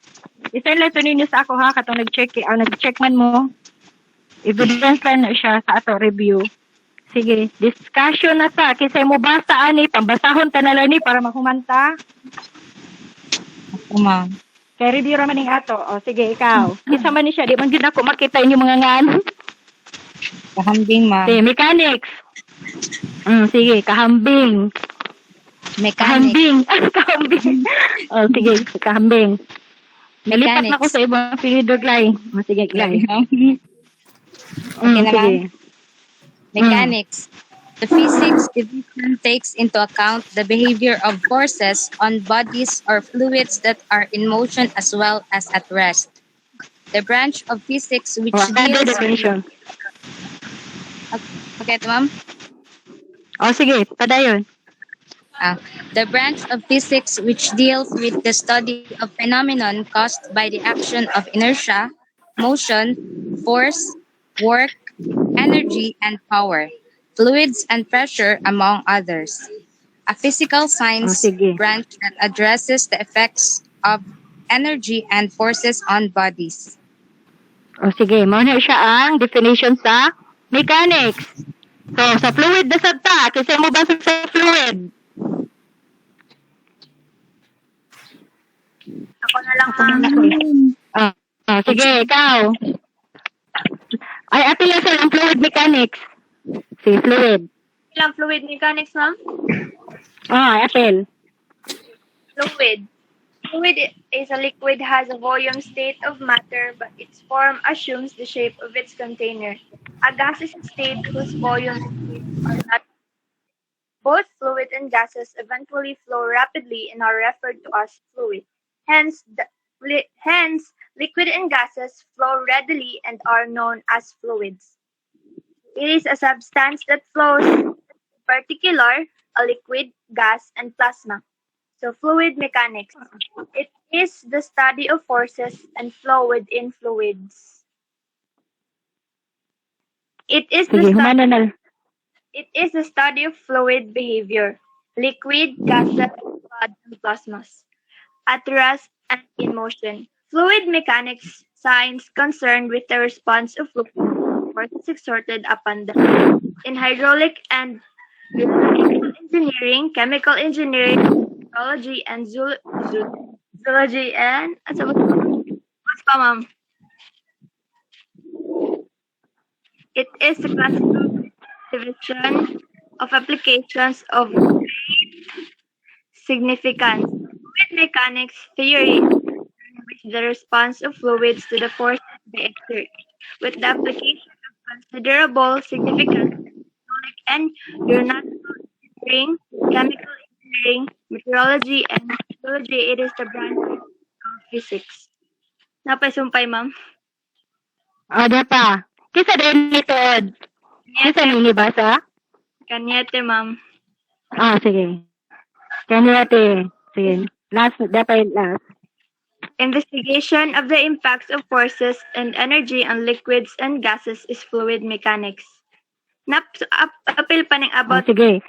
Isend lang to ninyo sa ako ha katong nag-check man mo. Evidence lang na siya sa ato review. Sige, discussion na sa kisay mo basa ani pambasahon ta na lang ni para mahumanta. Ako, ma'am. Kay review ra man ning ato. Sige, ikaw. Kisa man ni siya, di man gyud ako makita inyo mga ngan. Kahambing, ma'am. Sige, mechanics. Sige, kahambing. Mechanic. Kahambing. Kahambing. Sige, kahambing. Nalipat na ko Mechanics. sa ibang apelyido, Glay. Sige, Glay. Okay na, ma'am. Sige. Mechanics. The physics division takes into account the behavior of forces on bodies or fluids that are in motion as well as at rest. The branch of physics which Ano deals definition? Okay, ito, ma'am. Sige, padayon. The branch of physics which deals with the study of phenomenon caused by the action of inertia, motion, force, work, energy, and power, fluids and pressure, among others. A physical science sige. branch that addresses the effects of energy and forces on bodies. Sige, mao na siya ang definition sa mechanics. So, sa fluid na sa ta, kasi mo basa sa fluid. Ako na lang, ma'am. Sige, ikaw. Ay, ate lang sa ang fluid mechanics. Si fluid. Ilang fluid mechanics, ma'am? Apple. Fluid. Fluid is a liquid has a volume state of matter, but its form assumes the shape of its container. A gas is a state whose volume are not. Both fluid and gases eventually flow rapidly and are referred to as fluid. Hence, liquid and gases flow readily and are known as fluids. It is a substance that flows, in particular, a liquid, gas, and plasma. So, fluid mechanics. It is the study of forces and flow within fluids. It is the Sige, study, humana na. it is the study of fluid behavior, liquid, gases, blood, and plasmas, at rest and in motion. Fluid mechanics science concerned with the response of fluid forces exerted upon them. In hydraulic and electrical engineering, chemical engineering, biology, and zoology, and what's pa, ma'am? It is the classical division of applications of great significance. Fluid mechanics theory in which the response of fluids to the forces they exert, with the application of considerable significance in hydraulic and aeronautical engineering, chemical engineering, meteorology, and biology. It is the branch of physics. Napasumpay, ma'am. Ada pa. Kisa din litod. Kisa nini basa? Kanyete, ma'am. Sige. Kanyate. Sige. Dapat last. Investigation of the impacts of forces and energy on liquids and gases is fluid mechanics. Apil pa ning about. Sige.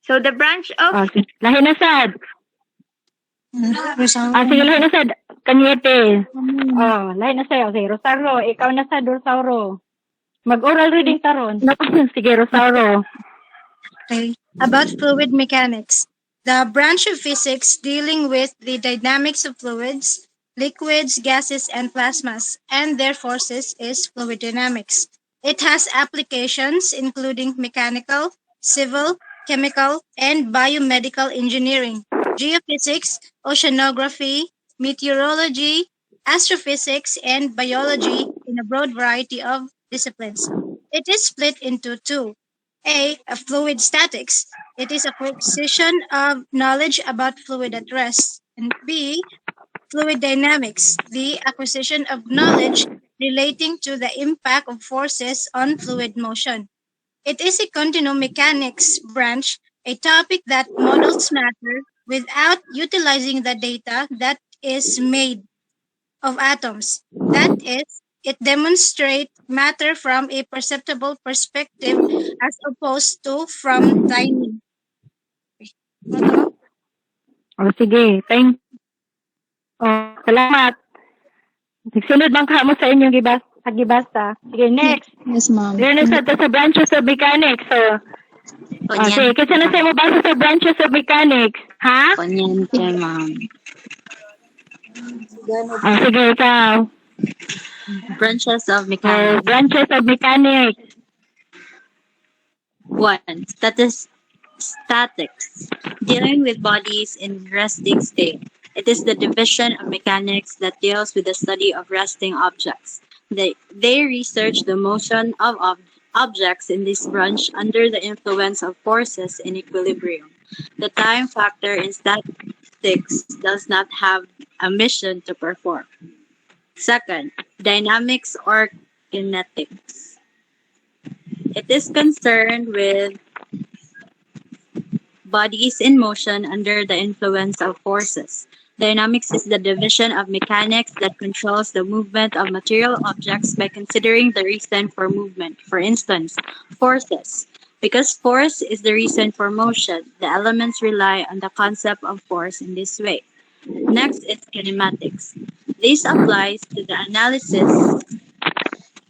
So the branch of Lahi na sad. Sige, lahi na sad. Kanyete. Lahi na sa'yo. Sige, Rosauro. Ikaw na sad, Rosauro. Mag-oral reading taron. Sige, Rosauro. Okay. About fluid mechanics. The branch of physics dealing with the dynamics of fluids, liquids, gases, and plasmas, and their forces is fluid dynamics. It has applications including mechanical, civil, chemical, and biomedical engineering, geophysics, oceanography, meteorology, astrophysics, and biology in a broad variety of disciplines. It is split into two. A fluid statics. It is a acquisition of knowledge about fluid at rest. And B, fluid dynamics, the acquisition of knowledge relating to the impact of forces on fluid motion. It is a continuum mechanics branch, a topic that models matter without utilizing the data that is made of atoms. That is, it demonstrates matter from a perceptible perspective as opposed to from tiny. Ano to, ma'am? O sige, thank salamat. Nagsunod man ka mo sa inyong gibasa. Sige, next. Yes, ma'am. Dire na sa branches of mechanics. So, sige, kasi na sa mo basa sa branches of mechanics. Ha? Kunyente, ma'am. Sige, ikaw. Branches of mechanics. Branches of mechanics. 1. Statics. Dealing with bodies in resting state. It is the division of mechanics that deals with the study of resting objects. They research the motion of objects in this branch under the influence of forces in equilibrium. The time factor in statics does not have a mission to perform. 2. Dynamics or kinetics. It is concerned with bodies in motion under the influence of forces. Dynamics is the division of mechanics that controls the movement of material objects by considering the reason for movement. For instance, forces. Because force is the reason for motion, the elements rely on the concept of force in this way. Next is kinematics. This applies to the analysis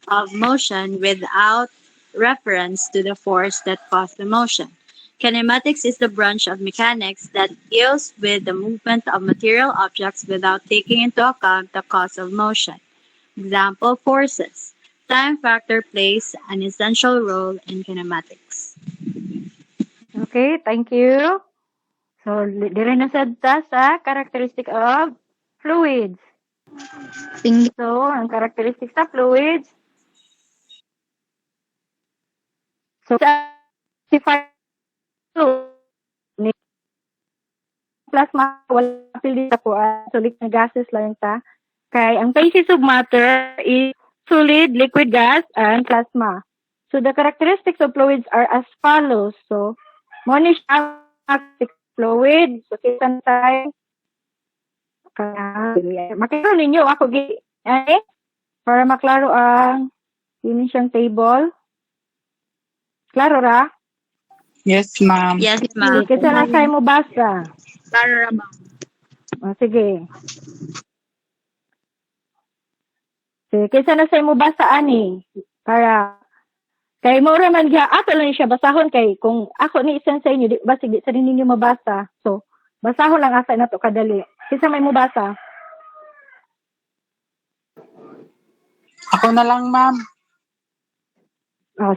of motion without reference to the force that caused the motion. Kinematics is the branch of mechanics that deals with the movement of material objects without taking into account the cause of motion. Example, forces. Time factor plays an essential role in kinematics. Okay, thank you. So, dire na sa characteristic of fluids. So, ang characteristics sa fluids. So, sa plasma wala pili sa kuan, solid na gases lang ta. Kay ang phases of matter is solid, liquid gas, and plasma. So the characteristics of fluids are as follows. So, mo ni siya fluid. So, kita tayo. Maklaro ninyo ako para maklaro ang yun siyang table. Klaro ra? Yes, ma'am. Yes, ma'am. Kasi na kayo mo basa. Klaro ra, ma'am. Sige. Sige, kaysa na sa mo basa ani para kay mo ra man giya ako lang siya basahon kay kung ako ni isan sa inyo di ba sige sa ninyo mabasa. So, basahon lang asa na to kadali. Kaysa may mo basa. Ako na lang, ma'am.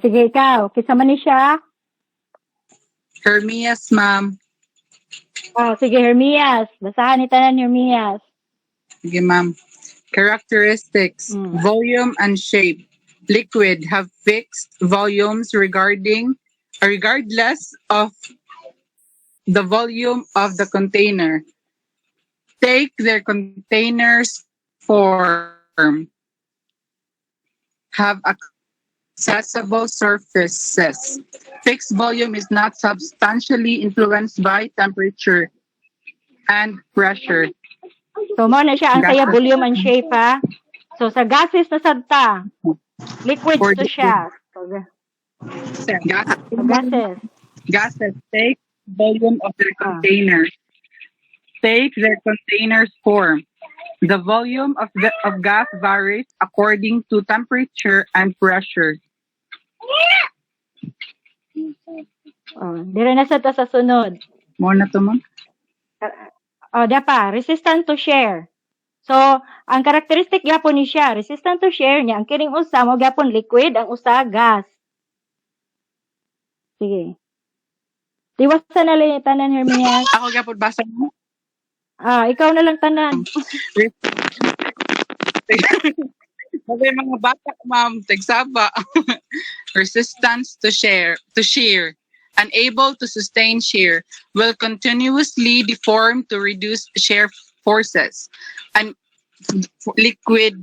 Sige ikaw. Kaysa man ni siya. Hermias, ma'am. Sige Hermias. Basahan ni tanan Hermias. Sige, ma'am. Characteristics, volume and shape. Liquid have fixed volumes regardless of the volume of the container. Take their containers form. Have accessible surfaces. Fixed volume is not substantially influenced by temperature and pressure. So, mo na siya ang saya volume and shape, ha? So, sa gases na sabta, liquids to siya. So, gases. Gases take volume of their containers. Take their containers form. The volume of gas varies according to temperature and pressure. Dire na sa sunod. Mo na to, ma'am? Dapa, resistant to shear. So, ang characteristic gyapon ni siya, resistant to shear niya, ang kining usa mo gyapon liquid, ang usa gas. Sige. Tiwasan na lang tanan Hermias. Ako gyapon basa mo. Ikaw na lang tanan. Sabi mga bata, ma'am, tagsaba. Resistance to shear, unable to sustain shear, will continuously deform to reduce shear forces. And sa liquid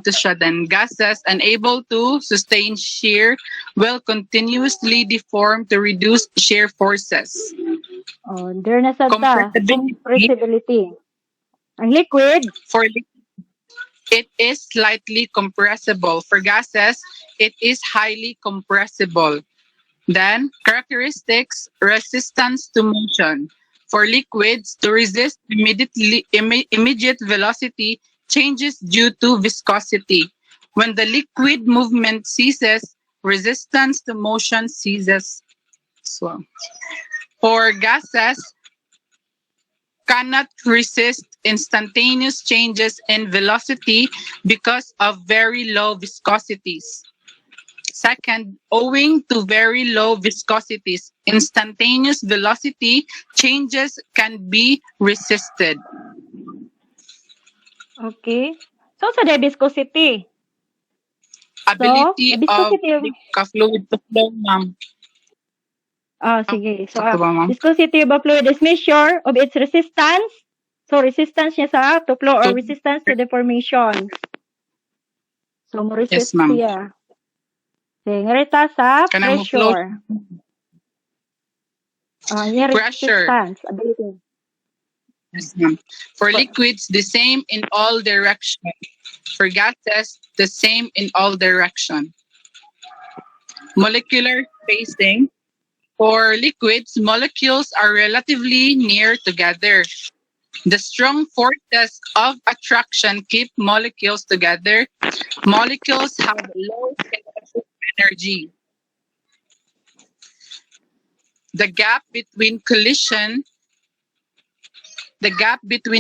to siya, then gases unable to sustain shear will continuously deform to reduce shear forces. Oh, there na sa ta. Compressibility, Compressibility. Ang liquid, for liquid, it is slightly compressible. For gases, it is highly compressible. Then, characteristics, resistance to motion. For liquids, to resist immediate velocity changes due to viscosity. When the liquid movement ceases, resistance to motion ceases. So, for gases, cannot resist instantaneous changes in velocity because of very low viscosities. Second, owing to very low viscosities, instantaneous velocity changes can be resisted. okay. So, sa the viscosity. Ability So, the of viscosity a fluid to flow, ma'am. sige. So, Sakto ba, ma'am? viscosity of a fluid is measure of its resistance. So, resistance niya sa to flow or resistance to deformation. So, mo resist Yes, ma'am. siya. Sige, ngarita sa Kanang mo flow. pressure. Niya Pressure. resistance, ability. Yes, ma'am. For liquids, the same in all directions. For gases, the same in all directions. Molecular spacing. For liquids, molecules are relatively near together. The strong forces of attraction keep molecules together. Molecules have low kinetic energy. The gap between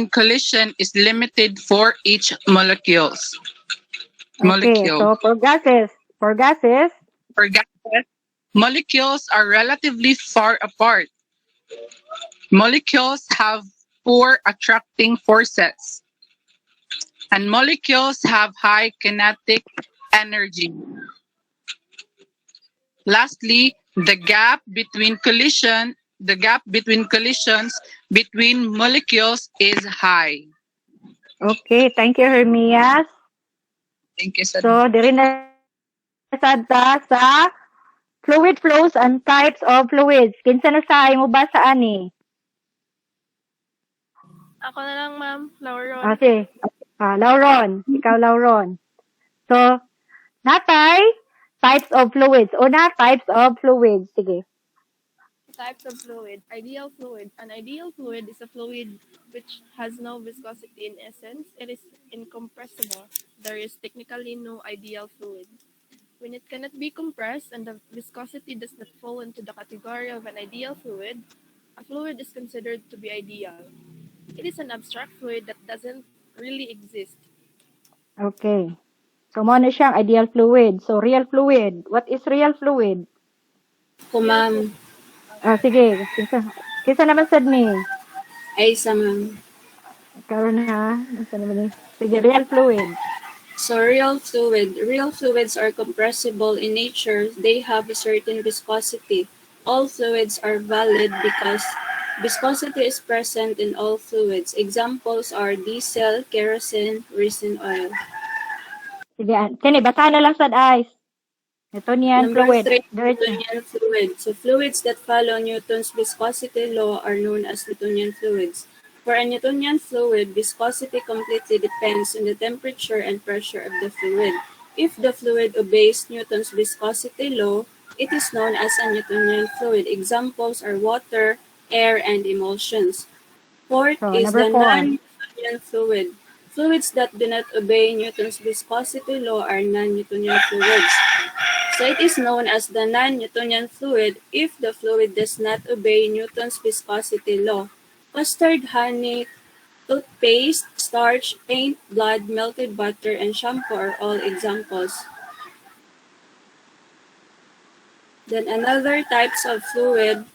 collision is limited for each molecules. Okay, so for gases, For gases, molecules are relatively far apart. Molecules have poor attracting forces. And molecules have high kinetic energy. Lastly, the gap between collisions between molecules is high. okay, thank you, Hermias. Thank you, sir. So, diri na sad ta sa fluid flows and types of fluids. Kinsa na sa mo ba sa ani? Ako na lang, ma'am. Lauron. Sige. Lauron. Ikaw, Lauron. So, natay types of fluids. Una, types of fluids. Sige. Types of fluid. Ideal fluid. An ideal fluid is a fluid which has no viscosity in essence. It is incompressible. There is technically no ideal fluid. When it cannot be compressed and the viscosity does not fall into the category of an ideal fluid, a fluid is considered to be ideal. It is an abstract fluid that doesn't really exist. Okay. So, mo na siyang ideal fluid. So, real fluid. What is real fluid? Ma'am. Sige. Kinsa naman sad ni? Ay, isa, ma'am. Karon ha. Kinsa naman ni? Sige, real fluid. So real fluids are compressible in nature. They have a certain viscosity. All fluids are valid because viscosity is present in all fluids. Examples are diesel, kerosene, resin oil. Sige, kani bata na lang sad ice. Newtonian Number fluid. 3, Diretso. Newtonian fluid. So fluids that follow Newton's viscosity law are known as Newtonian fluids. For a Newtonian fluid, viscosity completely depends on the temperature and pressure of the fluid. If the fluid obeys Newton's viscosity law, it is known as a Newtonian fluid. Examples are water, air, and emulsions. Fourth So, is number the 4. non-Newtonian fluid. Fluids that do not obey Newton's viscosity law are non-Newtonian fluids. So it is known as the non-Newtonian fluid if the fluid does not obey Newton's viscosity law. Custard, honey, toothpaste, starch, paint, blood, melted butter, and shampoo are all examples. Then another types of fluid.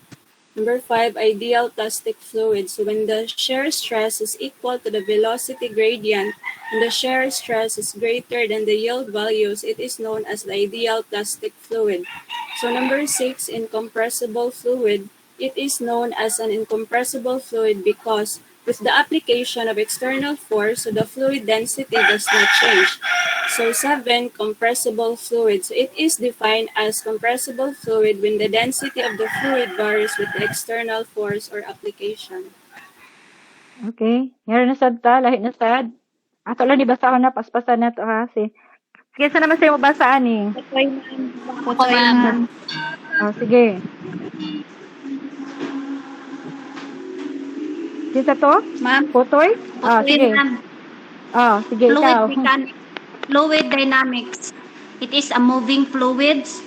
Number 5, ideal plastic fluid. So when the shear stress is equal to the velocity gradient and the shear stress is greater than the yield values, it is known as the ideal plastic fluid. So number 6, incompressible fluid. It is known as an incompressible fluid because With the application of external force, so the fluid density does not change. So 7, compressible fluid. So it is defined as compressible fluid when the density of the fluid varies with the external force or application. Okay. Ngayon na sad ta, lahi na sad. Ato lang di basahon na, paspasan na to ha. Sige, saan naman sa'yo mabasaan eh? Putoy, ma'am. Ako, Putoy, ma'am. ma'am. Sige. Kinsa to? Ma'am, Putoy? putoy, Sige. ma'am. Sige, Fluid ikaw. mechanics. Fluid dynamics. It is a moving fluids.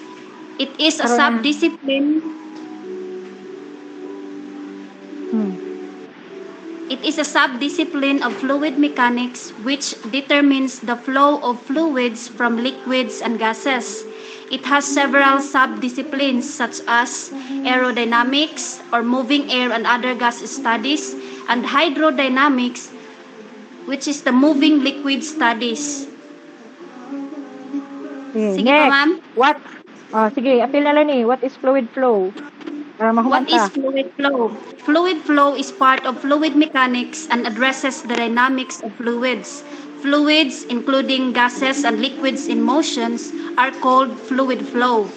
It is a Karoon na. subdiscipline. Hmm. It is a subdiscipline of fluid mechanics which determines the flow of fluids from liquids and gases. It has several subdisciplines such as aerodynamics or moving air and other gas studies and hydrodynamics which is the moving liquid studies. Sige, Sige pa, next. ma'am. What? Sige, apil na lang eh. What is fluid flow? Para mahuman What is ta. fluid flow? Fluid flow is part of fluid mechanics and addresses the dynamics of fluids. Fluids, including gases and liquids in motions, are called fluid flow.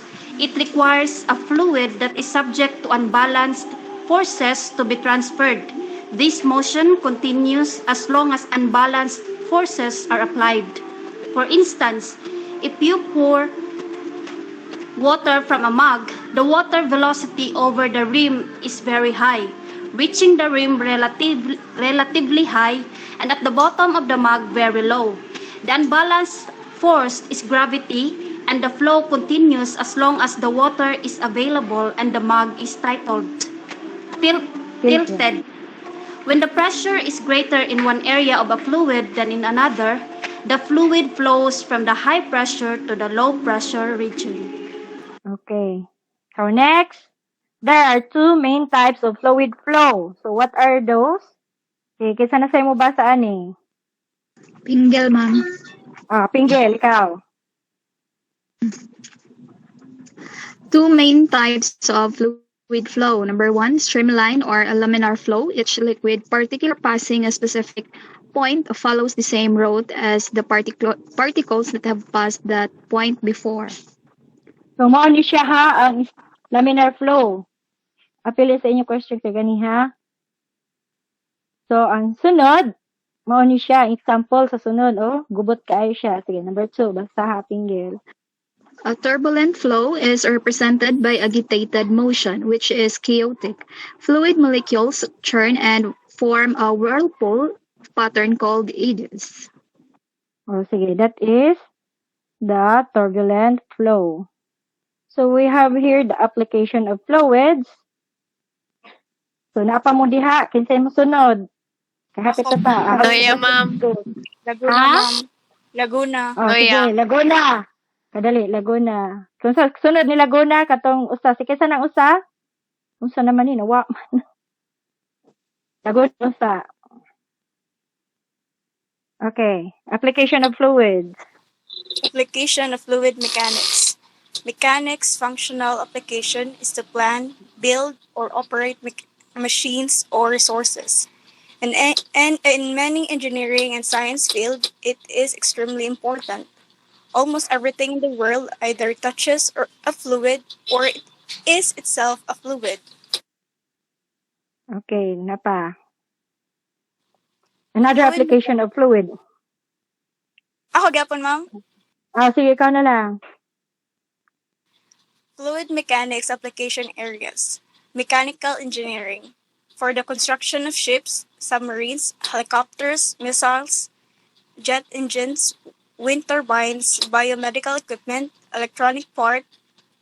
It requires a fluid that is subject to unbalanced forces to be transferred. This motion continues as long as unbalanced forces are applied. For instance, if you pour water from a mug, the water velocity over the rim is very high, reaching the rim relatively high and at the bottom of the mug very low. The unbalanced force is gravity and the flow continues as long as the water is available and the mug is tilted. When the pressure is greater in one area of a fluid than in another, the fluid flows from the high pressure to the low pressure region. Okay. So next, there are two main types of fluid flow. So what are those? Okay, kinsa na sa'yo mabasaan eh? Pinggel, ma'am. Pinggel, ikaw. Two main types of fluid flow. Number one, streamline or a laminar flow. Each liquid particle passing a specific point follows the same route as the particles that have passed that point before. So, mao ni siya ha, ang laminar flow. Apili sa inyo question kay gani ha. So, ang sunod, mao ni siya, example sa sunod, gubot kaayo siya. Sige, number 2, basta ha, pinggel. A turbulent flow is represented by agitated motion, which is chaotic. Fluid molecules churn and form a whirlpool pattern called eddies. Sige, that is the turbulent flow. So, we have here the application of fluids. So, napa mo diha, kinsay mo sunod. Kahapit na ta. Noya, ma'am. Laguna, Ha? ma'am. Laguna. Sige, Laguna. Kadali, Laguna. Kung sa sunod ni Laguna, katong usa. Sige, saan ang usa? Usa naman ni, nawa man. Laguna, usa. Okay. Application of fluids. Application of fluid mechanics. Mechanics functional application is to plan, build, or operate machines or resources. And in many engineering and science fields, it is extremely important. Almost everything in the world either touches or a fluid or it is itself a fluid. Okay, napa. Another Fluid application of fluid. Ako gapon, ma'am. Sige, ikaw na lang. Fluid mechanics application areas. Mechanical engineering. For the construction of ships, submarines, helicopters, missiles, jet engines, wind turbines, biomedical equipment, electronic part,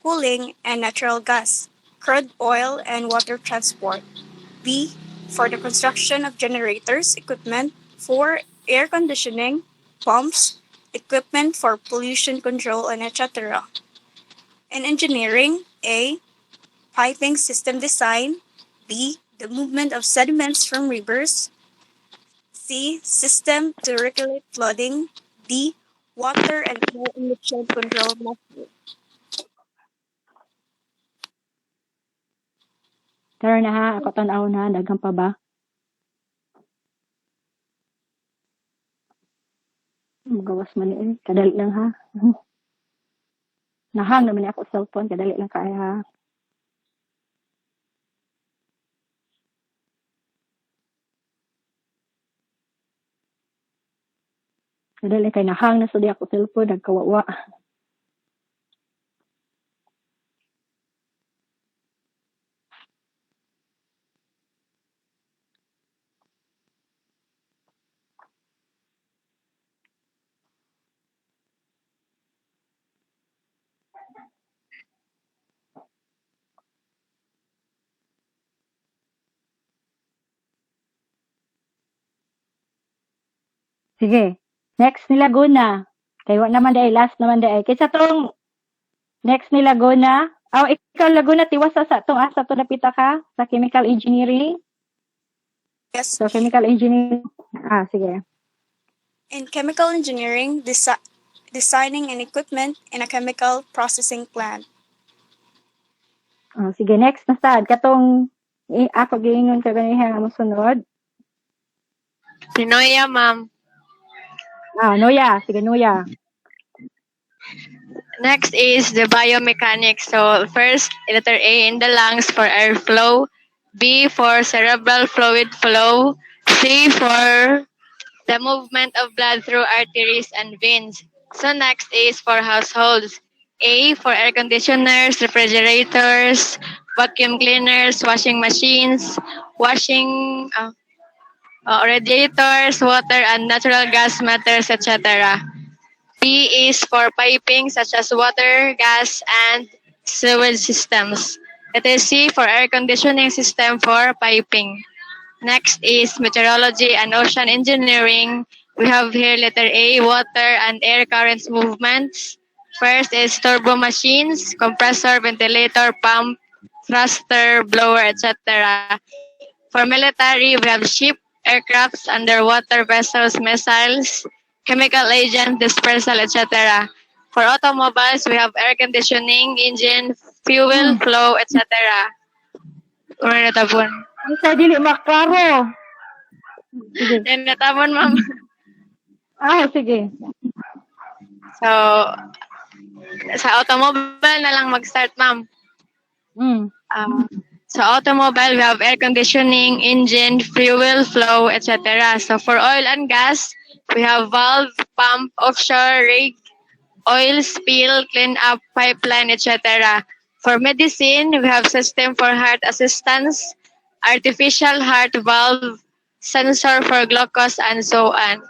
cooling, and natural gas, crude oil, and water transport. B. For the construction of generators, equipment for air conditioning, pumps, equipment for pollution control, and etc. In engineering, A. Piping system design, B. The movement of sediments from rivers, C. System to regulate flooding, D. Water and air emission control method. Tara na ha, ako tanaw na, daghang pa ba? Pause man eh. Kadali lang ha. Nahang naman ako cellphone. Kadali lang kaya ha. Kadali kay nahang na sa di ako cellphone. Nagkawawa. Sige. Next ni Laguna. Kaya naman dahil last naman dahil. Kaysa tong next ni Laguna. Ikaw Laguna, tiwas sa tong asa to napita ka sa chemical engineering. Yes. So chemical engineering. Sige. In chemical engineering, designing an equipment in a chemical processing plant. Sige, next na sad. Katong ako giingon ka ganiha mo sunod. Si Noya, ma'am. Noya. Sige, Noya. Next is the biomechanics. So first, letter A in the lungs for airflow, B for cerebral fluid flow, C for the movement of blood through arteries and veins. So next is for households. A for air conditioners, refrigerators, vacuum cleaners, washing machines, radiators, water and natural gas meters, etc. P is for piping such as water, gas, and sewage systems. It is C for air conditioning system for piping. Next is meteorology and ocean engineering. We have here letter A, water and air currents movements. First is turbo machines, compressor, ventilator, pump, thruster, blower, etc. For military, we have ship, aircrafts, underwater vessels, missiles, chemical agent, dispersal, etc. For automobiles, we have air conditioning, engine, fuel, flow, etc. Or natabon. Sa dili maklaro. Sige. Natabon, ma'am. Sige. So, sa automobile na lang mag-start, ma'am. So automobile, we have air conditioning, engine, fuel, flow, etc. So for oil and gas, we have valve, pump, offshore, rig, oil spill, clean up, pipeline, etc. For medicine, we have system for heart assistance, artificial heart valve, sensor for glucose, and so on.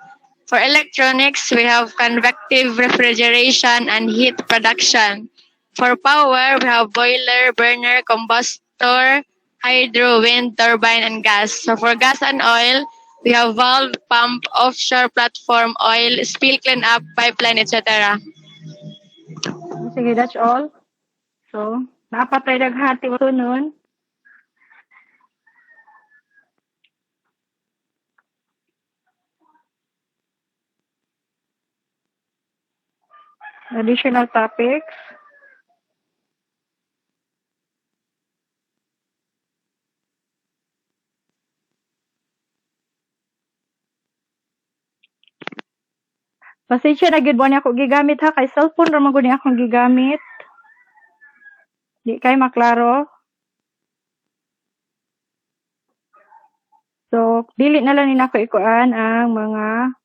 For electronics, we have convective refrigeration and heat production. For power, we have boiler, burner, combustor, hydro, wind, turbine, and gas. So for gas and oil, we have valve, pump, offshore platform, oil, spill cleanup, pipeline, etc. Sige, that's all. So, napatay daghati sunod. Additional topics. Pasensya na gid mo ni ako gigamit ha kay cellphone ra man gud ni akong gigamit. Di kay maklaro. So, dili na lang ni nako ikuan ang mga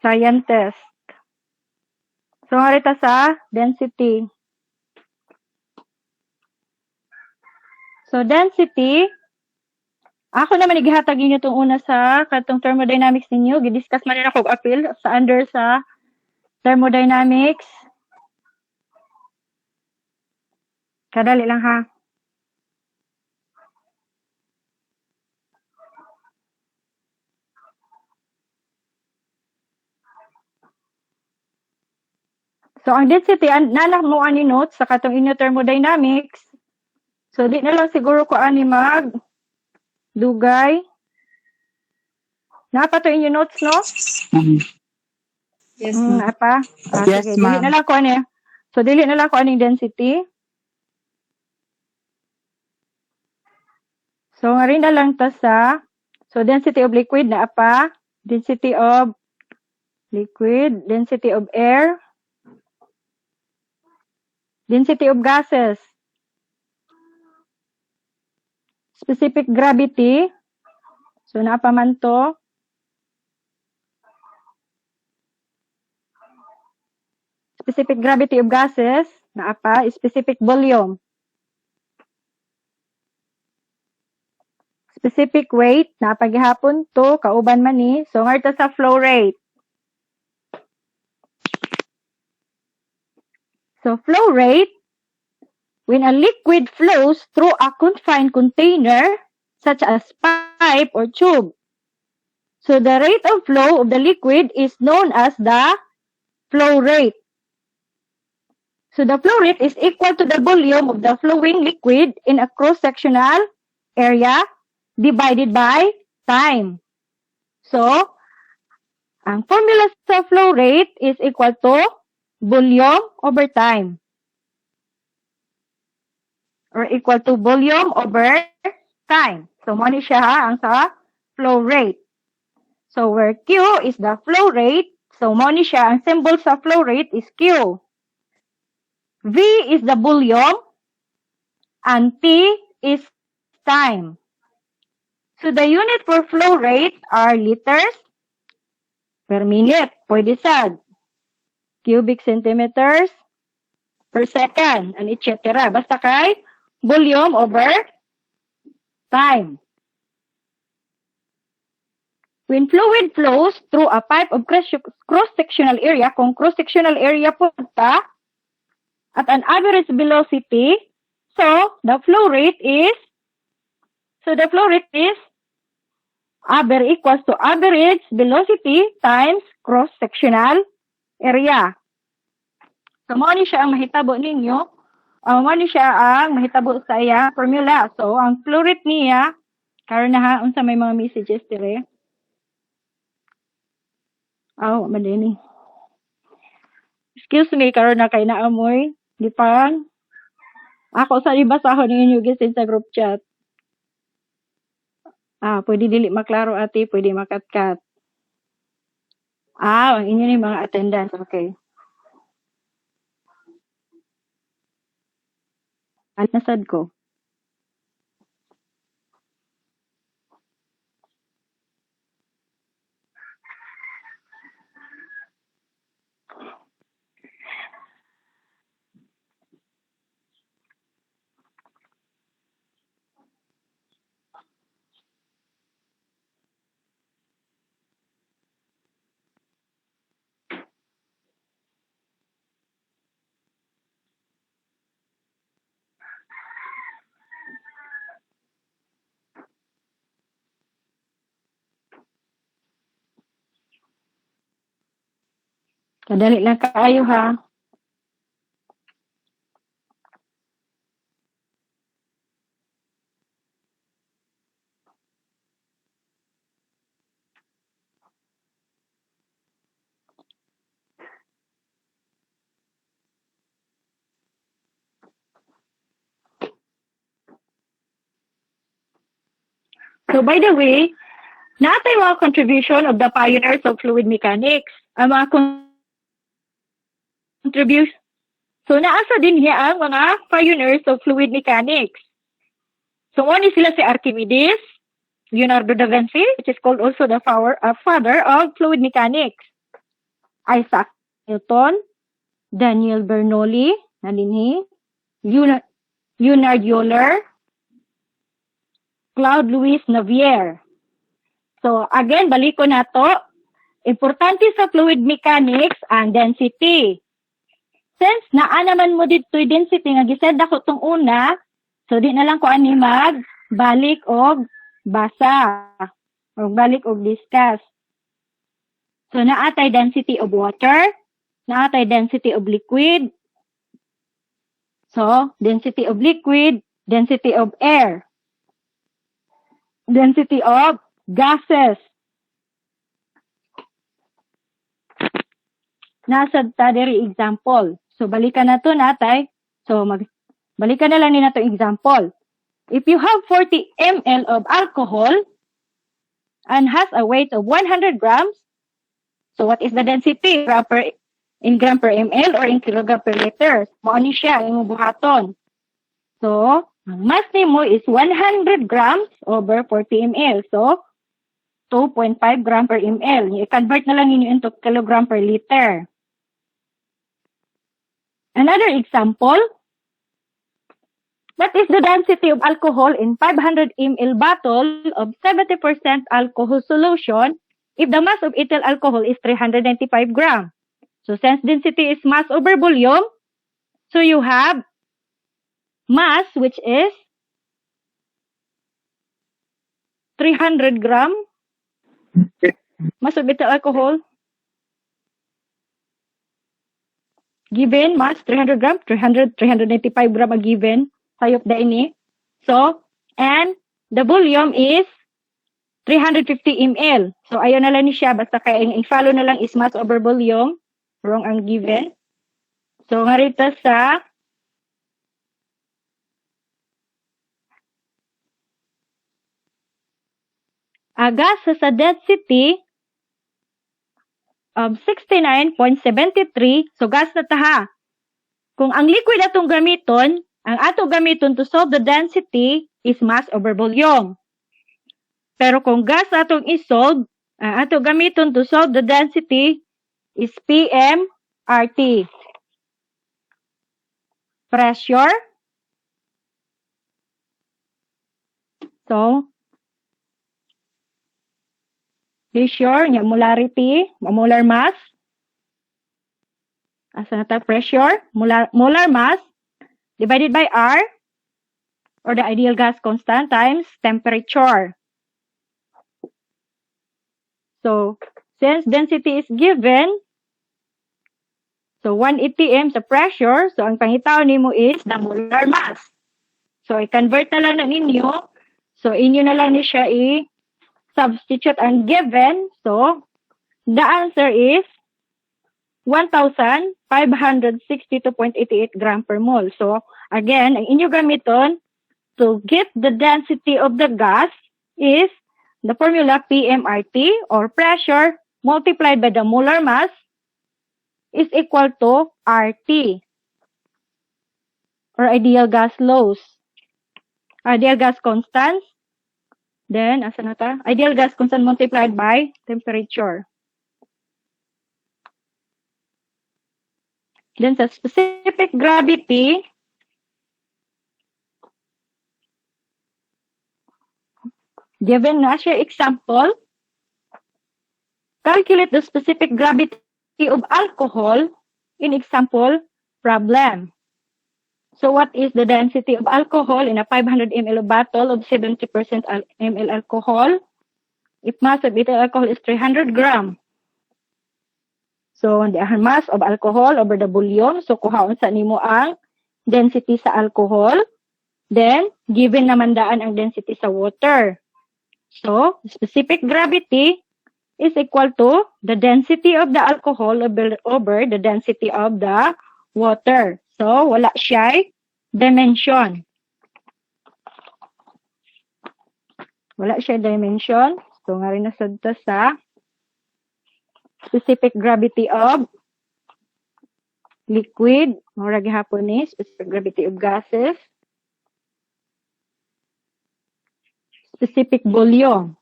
science test. So, harita sa density. So, density, ako naman igihatag ninyo itong una sa katong thermodynamics ninyo. Gidiscuss man rin ako appeal sa under sa thermodynamics. Kadali lang ha. So, ang density, nanak mo ani notes sa katong inyo thermodynamics. So, di na lang siguro ko ani mag dugay. Napa to inyo notes, no? Yes, apa? Yes, Sige, dili ma'am. na lang ko ani. So, dili na lang ko aning density. So, nga rin na lang ta sa, so, density of liquid na apa? Density of liquid, density of air, density of gases, specific gravity. So, naapa man to? Specific gravity of gases, naapa? Specific volume. Specific weight, naapa gihapon to, kauban man ni. So, ngarto sa flow rate. So, flow rate, when a liquid flows through a confined container, such as pipe or tube. So, the rate of flow of the liquid is known as the flow rate. So, the flow rate is equal to the volume of the flowing liquid in a cross-sectional area divided by time. So, ang formula sa flow rate is equal to volume over time. Or equal to volume over time. So, mo ni siya ang sa flow rate. So, where Q is the flow rate, so mo ni siya, ang symbol sa flow rate is Q. V is the volume, and T is time. So, the unit for flow rate are liters per minute. Pwede sad. Cubic centimeters per second, and etc. Basta kay volume over time. When fluid flows through a pipe of cross-sectional area, kung cross-sectional area po ta, at an average velocity, so the flow rate is equals to average velocity times cross-sectional area. So, mo ni siya ang mahitabo ninyo. Mo ni siya ang mahitabo sa iya formula. So, ang flow rate niya, karon na ha, unsa may mga messages dire. Madini. Excuse me, karon na kay naamoy. Di pa. Ako sa ibasahon ninyo gisin sa group chat. Pwede dili maklaro ate, pwede makatkat. Ang inyo ni mga attendance, okay. Nasad ko. Kadali lang kaayo ha. So, by the way, natay mga contribution of the pioneers of fluid mechanics. Ang mga contribution. So, naasa din hiya ang mga pioneers of fluid mechanics. So, one is sila si Archimedes, Leonardo da Vinci, which is called also the father of fluid mechanics. Isaac Newton, Daniel Bernoulli, nalinhi, Leonard Euler, Claude Louis Navier. So, again, balik ko na to. Importante sa fluid mechanics ang density. Since naa naman mo dito yung density nga gised ako tong una, so di na lang ko ani balik og basa o balik og discuss. So naatay density of water, naatay density of liquid. So density of liquid, density of air, density of gases. Nasad ta diri example. So balikan na to natay. So balikan na lang ni nato example. If you have 40 ml of alcohol, and has a weight of 100 grams. So what is the density? In gram per ml or in kilogram per liter? Mao ni siya imong buhaton. So, ang mass nimo is 100 grams over 40 ml. So, 2.5 gram per ml. I-convert na lang ninyo into kilogram per liter. Another example, what is the density of alcohol in 500 ml bottle of 70% alcohol solution if the mass of ethyl alcohol is 395 grams? So, since density is mass over volume, so you have mass which is 300 gram. Mass of ethyl alcohol. Given mass 300 gram, 395 gram a given. Sayop da ini. So, and the volume is 350 ml. So, ayaw na lang ni siya. Basta kaya i-follow na lang is mass over volume. Wrong ang given. So, nga rito sa gas sa density of 69.73. So, gas na taha. Kung ang liquid atong gamiton, ang ato gamiton to solve the density is mass over volume. Pero kung gas atong isolve, ang ato gamiton to solve the density is PMRT. Pressure. So, pressure, molarity, molar mass. Asa na ta? Pressure, molar mass, divided by R, or the ideal gas constant, times temperature. So, since density is given, so 1 atm sa pressure, so ang pangitaw nimo is the molar mass. So, i-convert na lang na ninyo. So, inyo na lang ni siya i-substitute ang given. So, the answer is 1,562.88 gram per mole. So, again, ang inyo gamiton to get the density of the gas is the formula PMRT, or pressure multiplied by the molar mass, is equal to RT, or ideal gas laws. Ideal gas constants. Then, asa na ta? Ideal gas constant multiplied by temperature. Then, sa specific gravity, given na siya example, calculate the specific gravity of alcohol in example problem. So, what is the density of alcohol in a 500 ml bottle of 70% ml alcohol? If mass of ethyl alcohol is 300 gram. So, the mass of alcohol over the volume. So, kuhaon sa nimo ang density sa alcohol. Then, given naman daan ang density sa water. So, specific gravity is equal to the density of the alcohol over the density of the water. So, wala siya dimension. Wala siya dimension. So, nga rin nasadta sa specific gravity of liquid. Mura gihapon ni specific gravity of gases. Specific volume.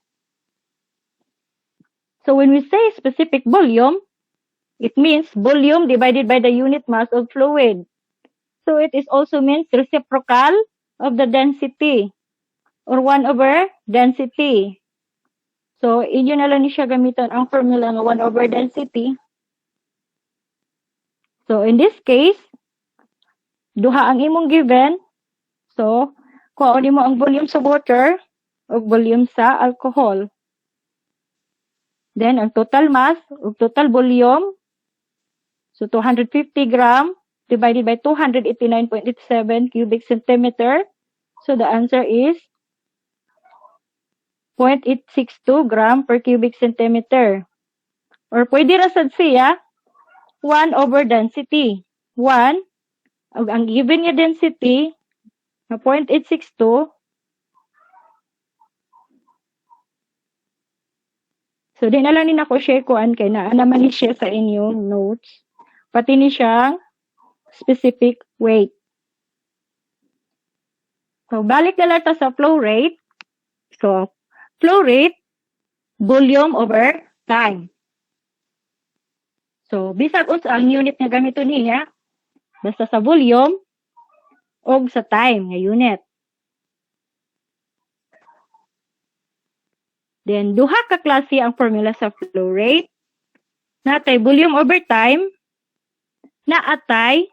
So, when we say specific volume, it means volume divided by the unit mass of fluid. So, it is also means reciprocal of the density, or 1 over density. So, inyo na lang ni siya gamiton ang formula ng 1 over density. So, in this case, duha ang imong given. So, kuhaon mo ang volume sa water o volume sa alcohol. Then, ang total mass o total volume, so 250 gram divided by 289.87 cubic centimeter. So, the answer is 0.862 gram per cubic centimeter. Or pwede rasad siya 1 over density. 1, ang given niya density na 0.862 So, di na lang din ako share kuan kay na naman ni siya sa inyong notes. Pati ni siyang specific weight. So, balik na lang ta sa flow rate. So, flow rate, volume over time. So, bisag unsa ang unit nga gamiton niya, basta sa volume o sa time nga unit. Then, duha ka klase ang formula sa flow rate. Natay volume over time, naatay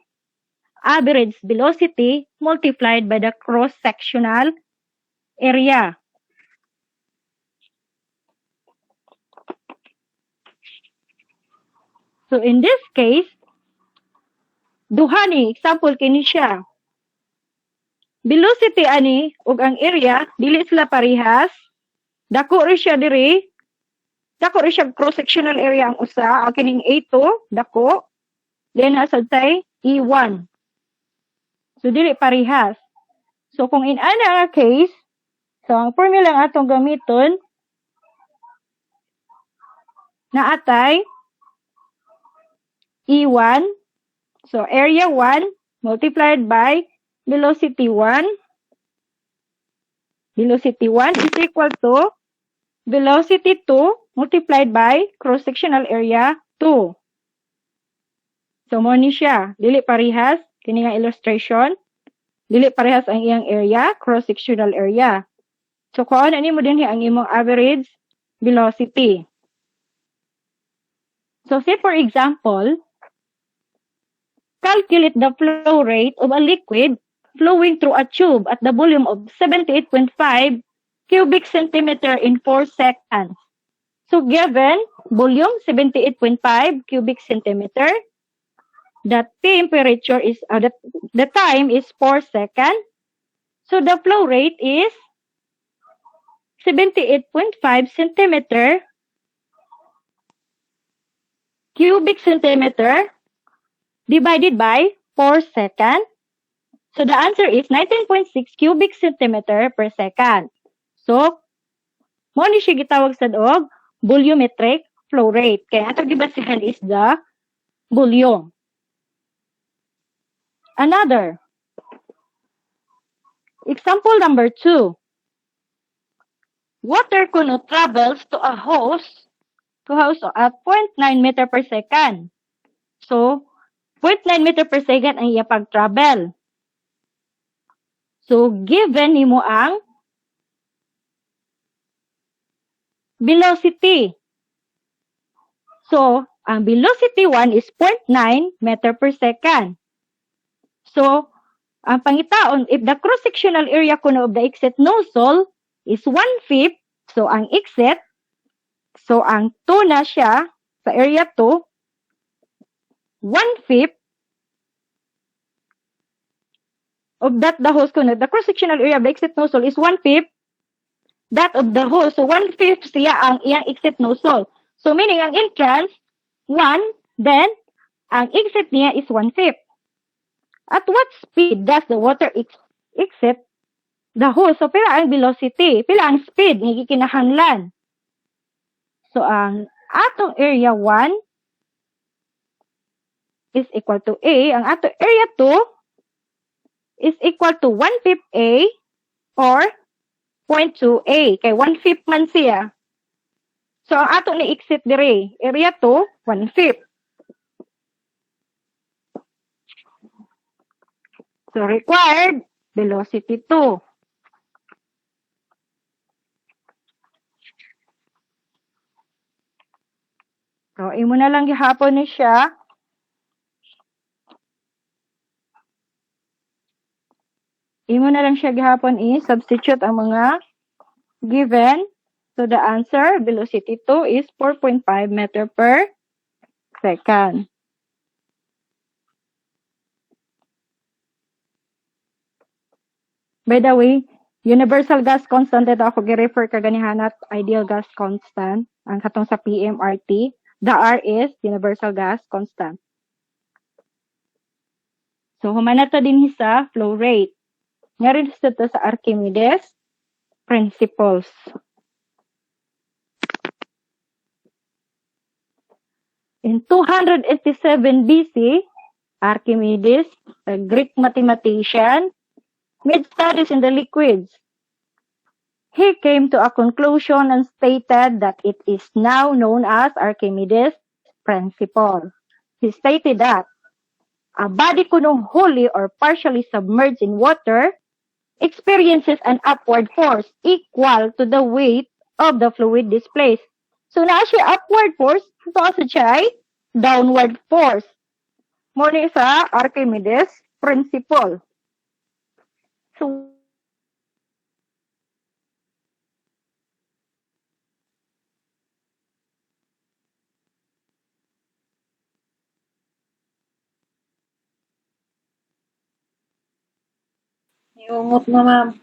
average velocity multiplied by the cross-sectional area. So, in this case, duha ni, example kini siya. Velocity ani, ug ang area, dili sila parehas. Dako rin siya diri. Dako rin siya cross-sectional area ang usa. Ang kining A2, dako. Then, asad tay, E1. So, dili parehas. So, kung in another case, so, ang formula nga atong gamiton, naatay, E1. So, area 1 multiplied by velocity 1. Velocity 1 is equal to velocity 2 multiplied by cross-sectional area 2. So, mo ni siya. Dili parehas. Kini nga illustration. Dili parehas ang iyang area, cross-sectional area. So, kung ano mo din ang imong average velocity. So, say for example, calculate the flow rate of a liquid flowing through a tube at the volume of 78.5 cubic centimeter in 4 seconds. So, given volume 78.5 cubic centimeter, the temperature is, the time is 4 seconds. So, the flow rate is 78.5 centimeter cubic centimeter divided by 4 seconds. So, the answer is 19.6 cubic centimeter per second. So, mo ni siya gitawag sa og volumetric flow rate. Kaya ato gibasihan is the volume. Another. Example number 2. Water kuno travels to a hose at 0.9 meter per second. So, 0.9 meter per second ang iya pag-travel. So, given nimo ang velocity. So, ang velocity 1 is 0.9 meter per second. So, ang pangitaon, if the cross-sectional area kuno of the exit nozzle is 1/5, so ang exit, so ang 2 na siya sa area 2, 1/5 of that the hose kuno, the cross-sectional area of the exit nozzle is 1/5 that of the hose. So, 1/5 siya ang iyang exit nozzle. So, meaning ang entrance, 1, then, ang exit niya is 1/5. At what speed does the water exit the hose? So, pila ang velocity? Pila ang speed? Nga gikinahanglan. So, ang atong area 1 is equal to A. Ang atong area 2 is equal to 1/5 A or 0.2 A. Kay 1/5 man siya. So, ang atong ni-exit dire, area 2, 1/5. So, required velocity 2. So, imo na lang gihapon ni siya. Imo na lang siya gihapon substitute ang mga given. So, the answer, velocity 2 is 4.5 meter per second. By the way, universal gas constant, ito ako gi-refer kaganihan at ideal gas constant. Ang katong sa PMRT. The R is universal gas constant. So, humana to din sa flow rate. Nga rin sa Archimedes principles. In 287 BC, Archimedes, a Greek mathematician, made studies in the liquids. He came to a conclusion and stated that it is now known as Archimedes' principle. He stated that a body kunong wholly or partially submerged in water experiences an upward force equal to the weight of the fluid displaced. So naa siya upward force, ito sa siya ay downward force. Muna sa Archimedes principle. So Iumot mo, ma'am.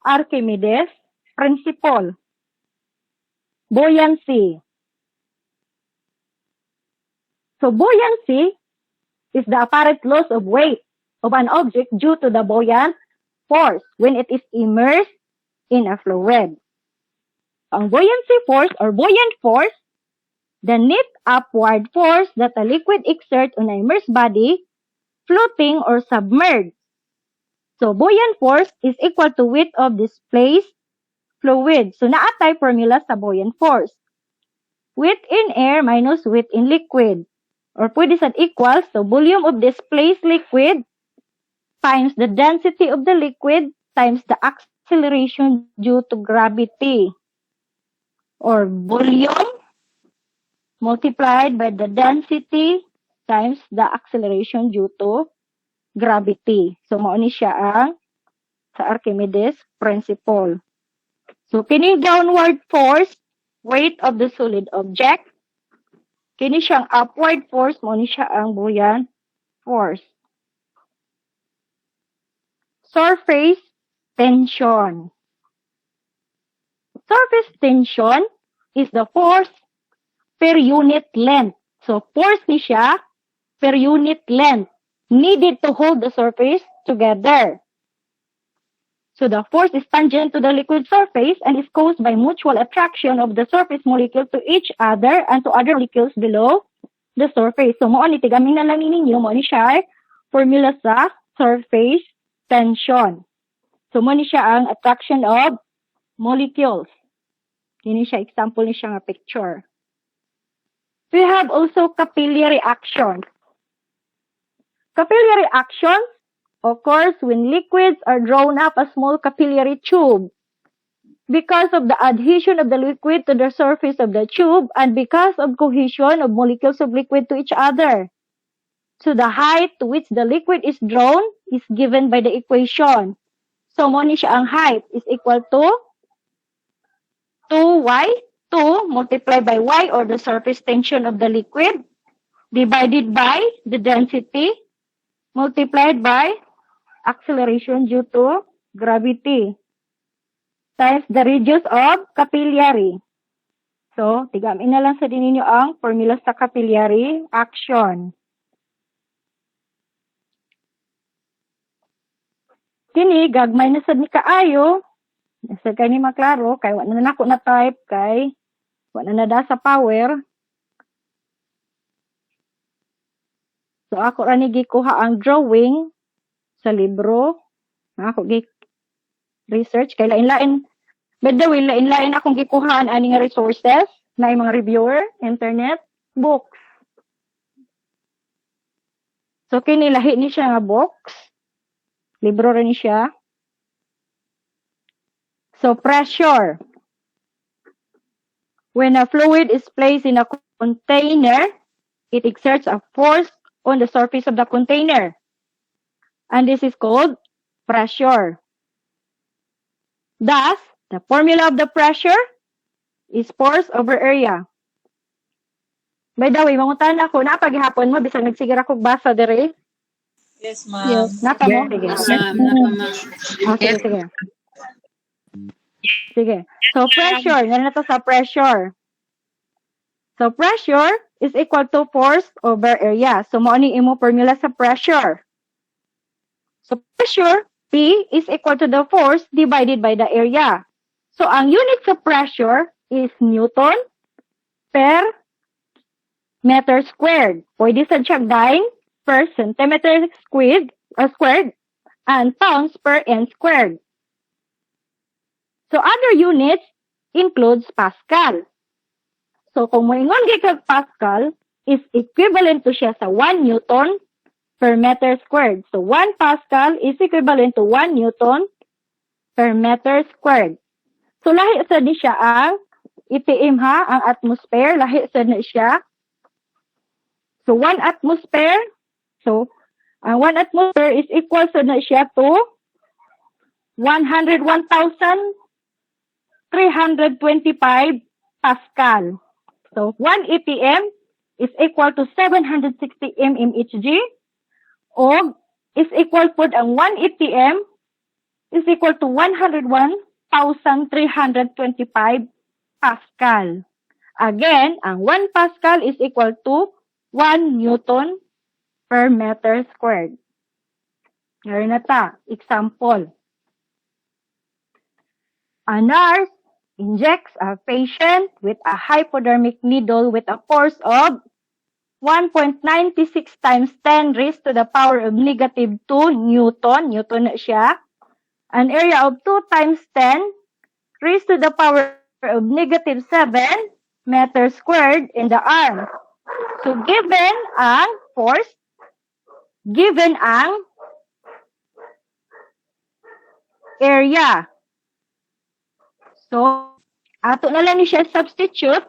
Archimedes principle. Buoyancy. So buoyancy is the apparent loss of weight of an object due to the buoyant force when it is immersed in a fluid. Ang buoyancy force or buoyant force, the net upward force that a liquid exerts on an immersed body, floating or submerged. So buoyant force is equal to weight of displaced fluid. So naatay formula sa buoyant force. Weight in air minus weight in liquid. Or pwede sad equals, so volume of displaced liquid times the density of the liquid times the acceleration due to gravity. Or volume multiplied by the density times the acceleration due to gravity. So mao ni siya ang sa Archimedes principle. So kini downward force, weight of the solid object. Kini siyang upward force, mo ni siya ang buoyant force. Surface tension. Surface tension is the force per unit length. So force ni siya per unit length needed to hold the surface together. So the force is tangent to the liquid surface and is caused by mutual attraction of the surface molecule to each other and to other molecules below the surface. So mo ni tigaming na lang ninyo mo ni siya formula sa surface tension. So mo ni siya ang attraction of molecules. Kini siya example ni siya nga picture. We have also capillary action. Capillary action occurs when liquids are drawn up a small capillary tube. Because of the adhesion of the liquid to the surface of the tube and because of cohesion of molecules of liquid to each other. So the height to which the liquid is drawn is given by the equation. So mo ni siya ang height is equal to 2y, 2 multiplied by y or the surface tension of the liquid divided by the density multiplied by acceleration due to gravity times the radius of capillary. So, tigamin na lang sa dininyo ang formula sa capillary action. Kini, gagmay na sad ni kaayo. Sa kani maklaro, kay wala na ako na type, kay wala na da sa power. So, ako rani gikuha ang drawing sa libro. Ako research kay lain-lain. By the way, lain-lain akong gikuhaan ani nga resources na mga reviewer, internet, books. So kini lahi ni siya nga books. Libro rin siya. So pressure. When a fluid is placed in a container, it exerts a force on the surface of the container. And this is called pressure. Thus, the formula of the pressure is force over area. By the way, mangutan ako, napaghihapon mo, bisang nagsigira kong basa dere. Yes, ma'am. Yes. Napa mo? Sige. Okay, sige. Sige. So, pressure. Yan na to sa pressure. So, pressure is equal to force over area. So, mo ni imo formula sa pressure. So pressure, P, is equal to the force divided by the area. So ang unit sa pressure is Newton per meter squared. Pwede sa dyne per centimeter squared and pounds per n squared. So other units includes Pascal. So kung moingon kag Pascal is equivalent to siya sa 1 Newton per meter squared. So 1 Pascal is equivalent to 1 Newton per meter squared. So lahi sa di siya ang IPM ha, ang atmosphere, lahi sa na siya. So 1 atmosphere, so ang 1 atmosphere is equal sa na siya to 101,325 Pascal. So 1 APM is equal to 760 mmHg o is equal po ang 1 APM is equal to 101,325 Pascal. Again, ang 1 Pascal is equal to 1 Newton per meter squared. Ngayon na ta, example. A nurse injects a patient with a hypodermic needle with a force of 1.96 times 10 raised to the power of negative 2 Newton. Newton na siya. An area of 2 times 10 raised to the power of negative 7 meters squared in the arm. So, given ang force, given ang area. So, ato na lang ni siya substitute.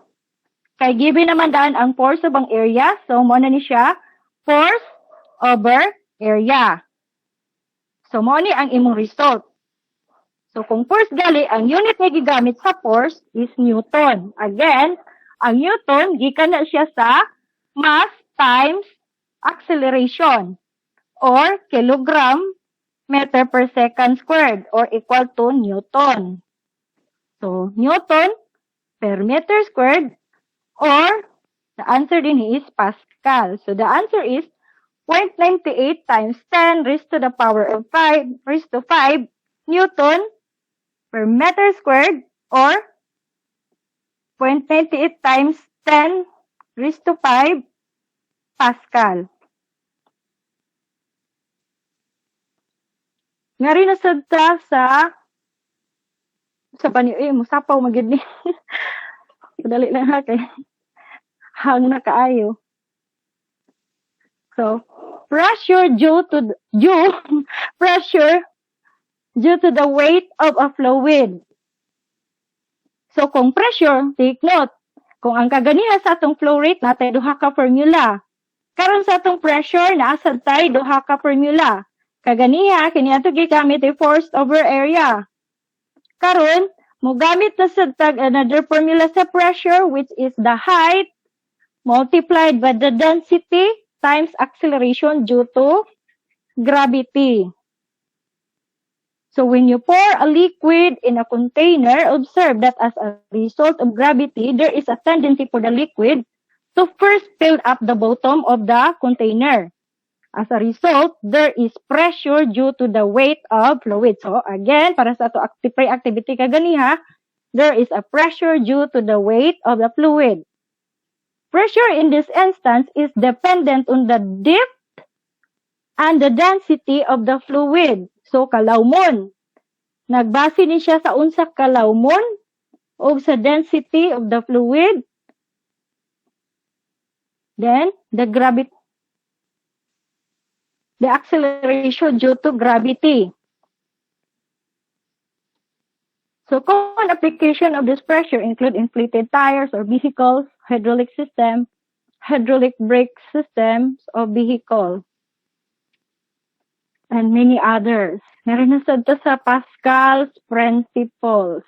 Kay given naman daan ang force of ang area. So, mo na ni siya force over area. So, mo ni ang imong result. So, kung force gali, ang unit na gigamit sa force is Newton. Again, ang Newton, gikan na siya sa mass times acceleration or kilogram meter per second squared or equal to Newton. So, Newton per meter squared or the answer din is Pascal. So, the answer is 0.98 times 10 raised to the power of 5 raised to 5 Newton per meter squared or 0.98 times 10 raised to 5 Pascal. Nga rin nasadta sa paniyo, musapaw magid ni. Dali lang ha kay hang na kaayo. So, pressure due to the weight of a fluid. So, kung pressure, take note. Kung ang kaganiha sa atong flow rate, natay duha ka formula. Karon sa atong pressure, naasad tay duha ka formula. Kaganiha, kini ato gigamit ay force over area. Karon, mo gamit na sa tag another formula sa pressure, which is the height multiplied by the density times acceleration due to gravity. So when you pour a liquid in a container, observe that as a result of gravity, there is a tendency for the liquid to first fill up the bottom of the container. As a result, there is pressure due to the weight of fluid. So again, para sa ato pre-activity kaganiha, there is a pressure due to the weight of the fluid. Pressure in this instance is dependent on the depth and the density of the fluid. So, kalawmon. Nagbase ni siya sa unsa kalawmon o sa density of the fluid. Then, the acceleration due to gravity. So, common application of this pressure include inflated tires or vehicles, hydraulic brake systems of vehicle, and many others. Meron na sa Pascal's principles.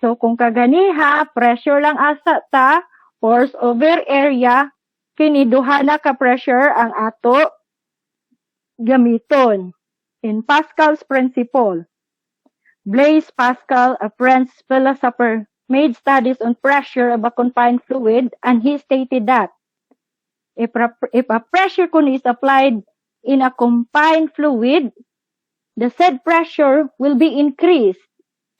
So, kung kaganiha, pressure lang asa ta, force over area, kini duha na ka pressure ang ato gamiton. In Pascal's principle, Blaise Pascal, a French philosopher, made studies on pressure of a confined fluid, and he stated that if a pressure kun is applied in a confined fluid, the said pressure will be increased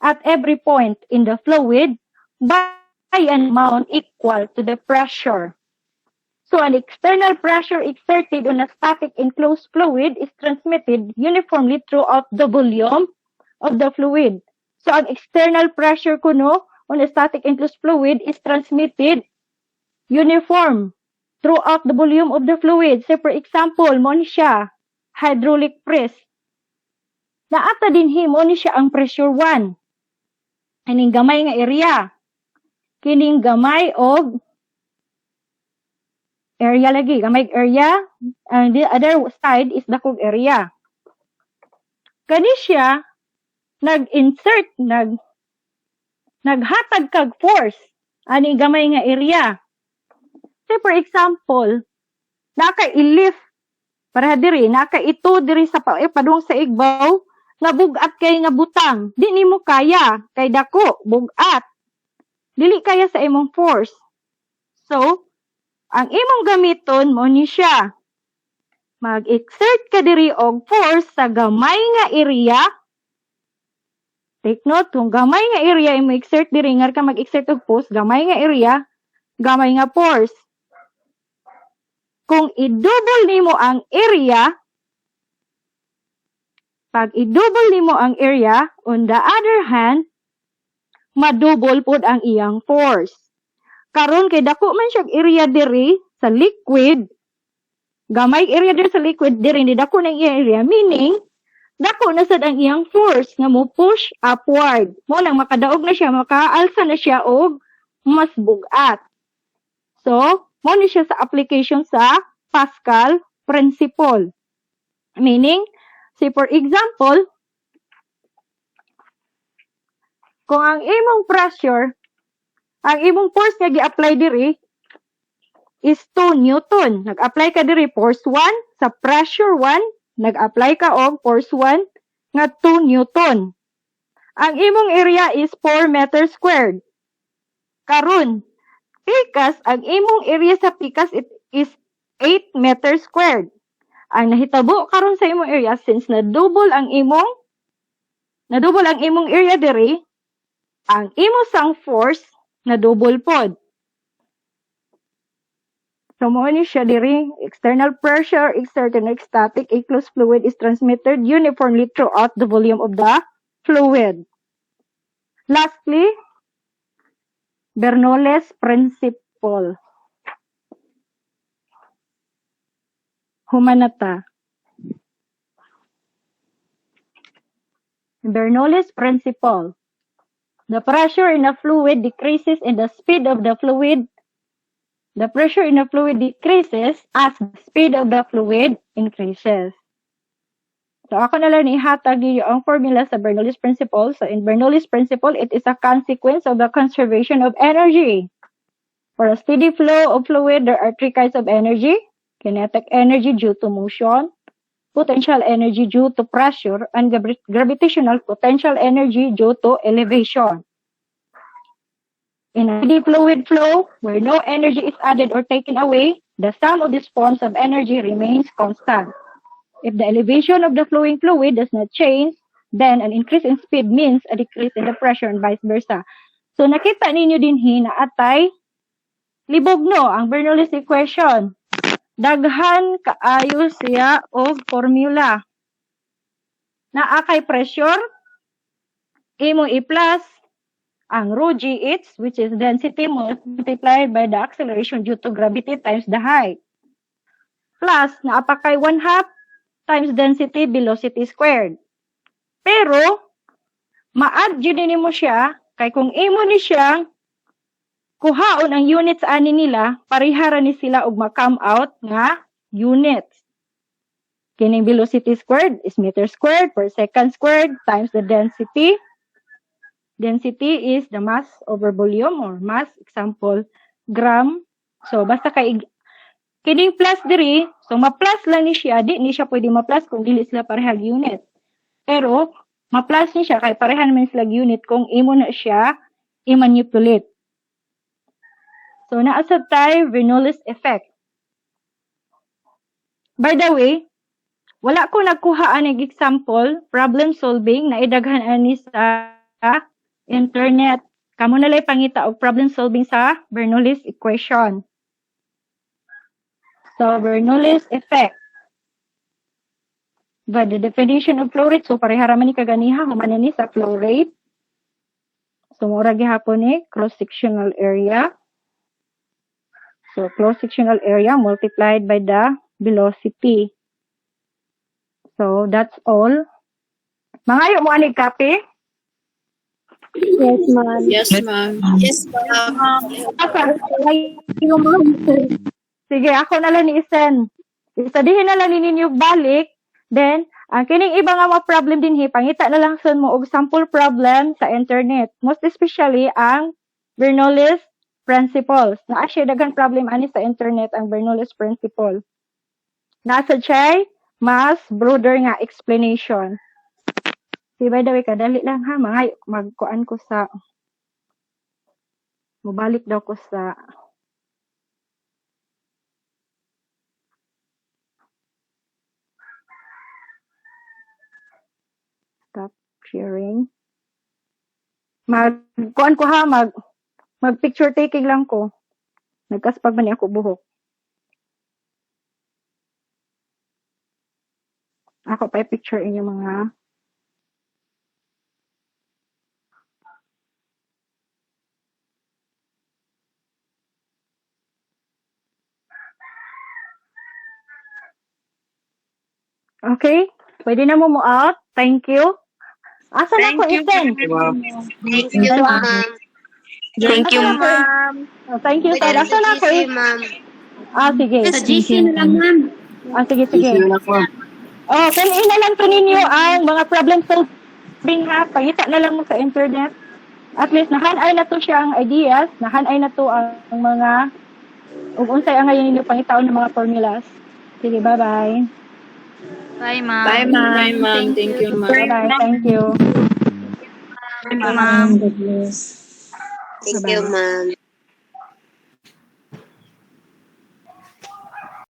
at every point in the fluid by an amount equal to the pressure. So an external pressure exerted on a static enclosed fluid is transmitted uniformly throughout the volume of the fluid. So ang external pressure kuno on a static enclosed fluid is transmitted uniform throughout the volume of the fluid. So for example, mo ni siya hydraulic press. Naata dinhi mo ni siya ang pressure 1. Kining gamay nga area. Kining gamay og area lagi, gamay area, and the other side is dakog area. Kani siya nag-insert, naghatag kag force ani gamay nga area. Say for example, naka-i-lift para diri, naka-ito diri sa padung sa igbaw, nga bugat kay nga butang. Di nimo kaya, kay dako, bugat. Dili kaya sa imong force. So, ang imong gamiton mo ni siya. Mag-exert ka diri og force sa gamay nga area. Take note, kung gamay nga area imo exert diri nga ka mag-exert og force, gamay nga area, gamay nga force. Kung i-double nimo ang area, pag i-double nimo ang area, on the other hand, madouble pod ang iyang force. Karon kay dako man siya area diri sa liquid, gamay area diri sa liquid, diri ni dako na iyang area, meaning dako na sad ang iyang force nga mo push upward. Mo nang makadaog na siya, makaalsa na siya og mas bugat. So, mo ni siya sa application sa Pascal principle. Meaning, say for example, kung ang imong pressure, ang imong force nga gi-apply diri is 2 Newton. Nag-apply ka diri force 1 sa pressure 1, nag-apply ka og force 1 nga 2 Newton. Ang imong area is 4 meters squared. Karon, pikas, ang imong area sa pikas it is 8 meters squared. Ang nahitabo karon sa imong area since na-double ang imong area diri, ang imo sang force na double pod. So, mo ni siya diri, external pressure exerted on static enclosed fluid is transmitted uniformly throughout the volume of the fluid. Lastly, Bernoulli's principle. Humanata. Bernoulli's principle. The pressure in a fluid decreases and the speed of the fluid. The pressure in a fluid decreases as the speed of the fluid increases. So, ako na lang ihatag yung formula sa Bernoulli's principle. So, in Bernoulli's principle, it is a consequence of the conservation of energy. For a steady flow of fluid, there are 3 kinds of energy. Kinetic energy due to motion, potential energy due to pressure, and gravitational potential energy due to elevation. In a steady fluid flow, where no energy is added or taken away, the sum of these forms of energy remains constant. If the elevation of the flowing fluid does not change, then an increase in speed means a decrease in the pressure and vice versa. So nakita ninyo dinhi na atay libog no ang Bernoulli's equation. Daghan kaayo siya og formula. Naa kay pressure, imo i-plus ang rho gh, which is density multiplied by the acceleration due to gravity times the height. Plus, naa pa kay 1/2 times density velocity squared. Pero, ma-add yun nimo siya, kay kung imo ni siya, kuhaon ang units ani nila, parihara ni sila og ma-come out nga units. Kining velocity squared is meter squared per second squared times the density. Density is the mass over volume or mass, example, gram. So, basta kay kining plus diri, so ma-plus lang ni siya, di ni siya pwede ma-plus kung dili sila parehag unit. Pero, ma-plus ni siya kay parehan man sila unit kung imo na siya i-manipulate. So, naasab tayo Bernoulli's effect. By the way, Wala ko nagkuha aning example, problem solving na idaghan ani sa internet. Kamo na lay pangita og problem solving sa Bernoulli's equation. So Bernoulli's effect. But the definition of flow rate, so parehara man ni kaganiha, human ni sa flow rate. So mura gihapon ni cross-sectional area. So cross-sectional area multiplied by the velocity. So that's all. Mangayo mo ani copy? Yes, ma'am. Yes, ma'am. Yes, ma'am. Sige, ako na lang ni Isen. Isadihin na lang ninyo balik. Then, ang kining iba nga mga problem din pangita na lang sun mo og sample problem sa internet. Most especially ang Bernoulli's principles. Naa siya daghang problem ani sa internet ang Bernoulli's principle. Nasa siya mas broader nga explanation. Si by the way, kadali lang ha, mga magkuan ko sa mabalik daw ko sa stop sharing. Magkuan ko ha, mag picture taking lang ko. Nagkaspag man ni ako buhok. Ako pa i-picture inyo mga okay? Pwede na mo out. Thank you. Asa na ko, Isen? Thank you, ma'am. Thank you, ma'am. Thank you, sir. Asa na ko, ma'am. sige. Sa GC na lang, ma'am. Sige. Oh, kung ina lang to ninyo ang mga problem solving ha. Pangita na lang mo sa internet. At least, nahanay na to siya ang ideas. Nahanay na to ang mga ug unsay ang ngayon ninyo pangitaon ng mga formulas. Sige, bye-bye. Bye, ma'am. Bye, ma'am. Bye, ma'am. Thank you, ma'am. Bye-bye. Thank you. Bye, ma'am. Thank you, ma'am.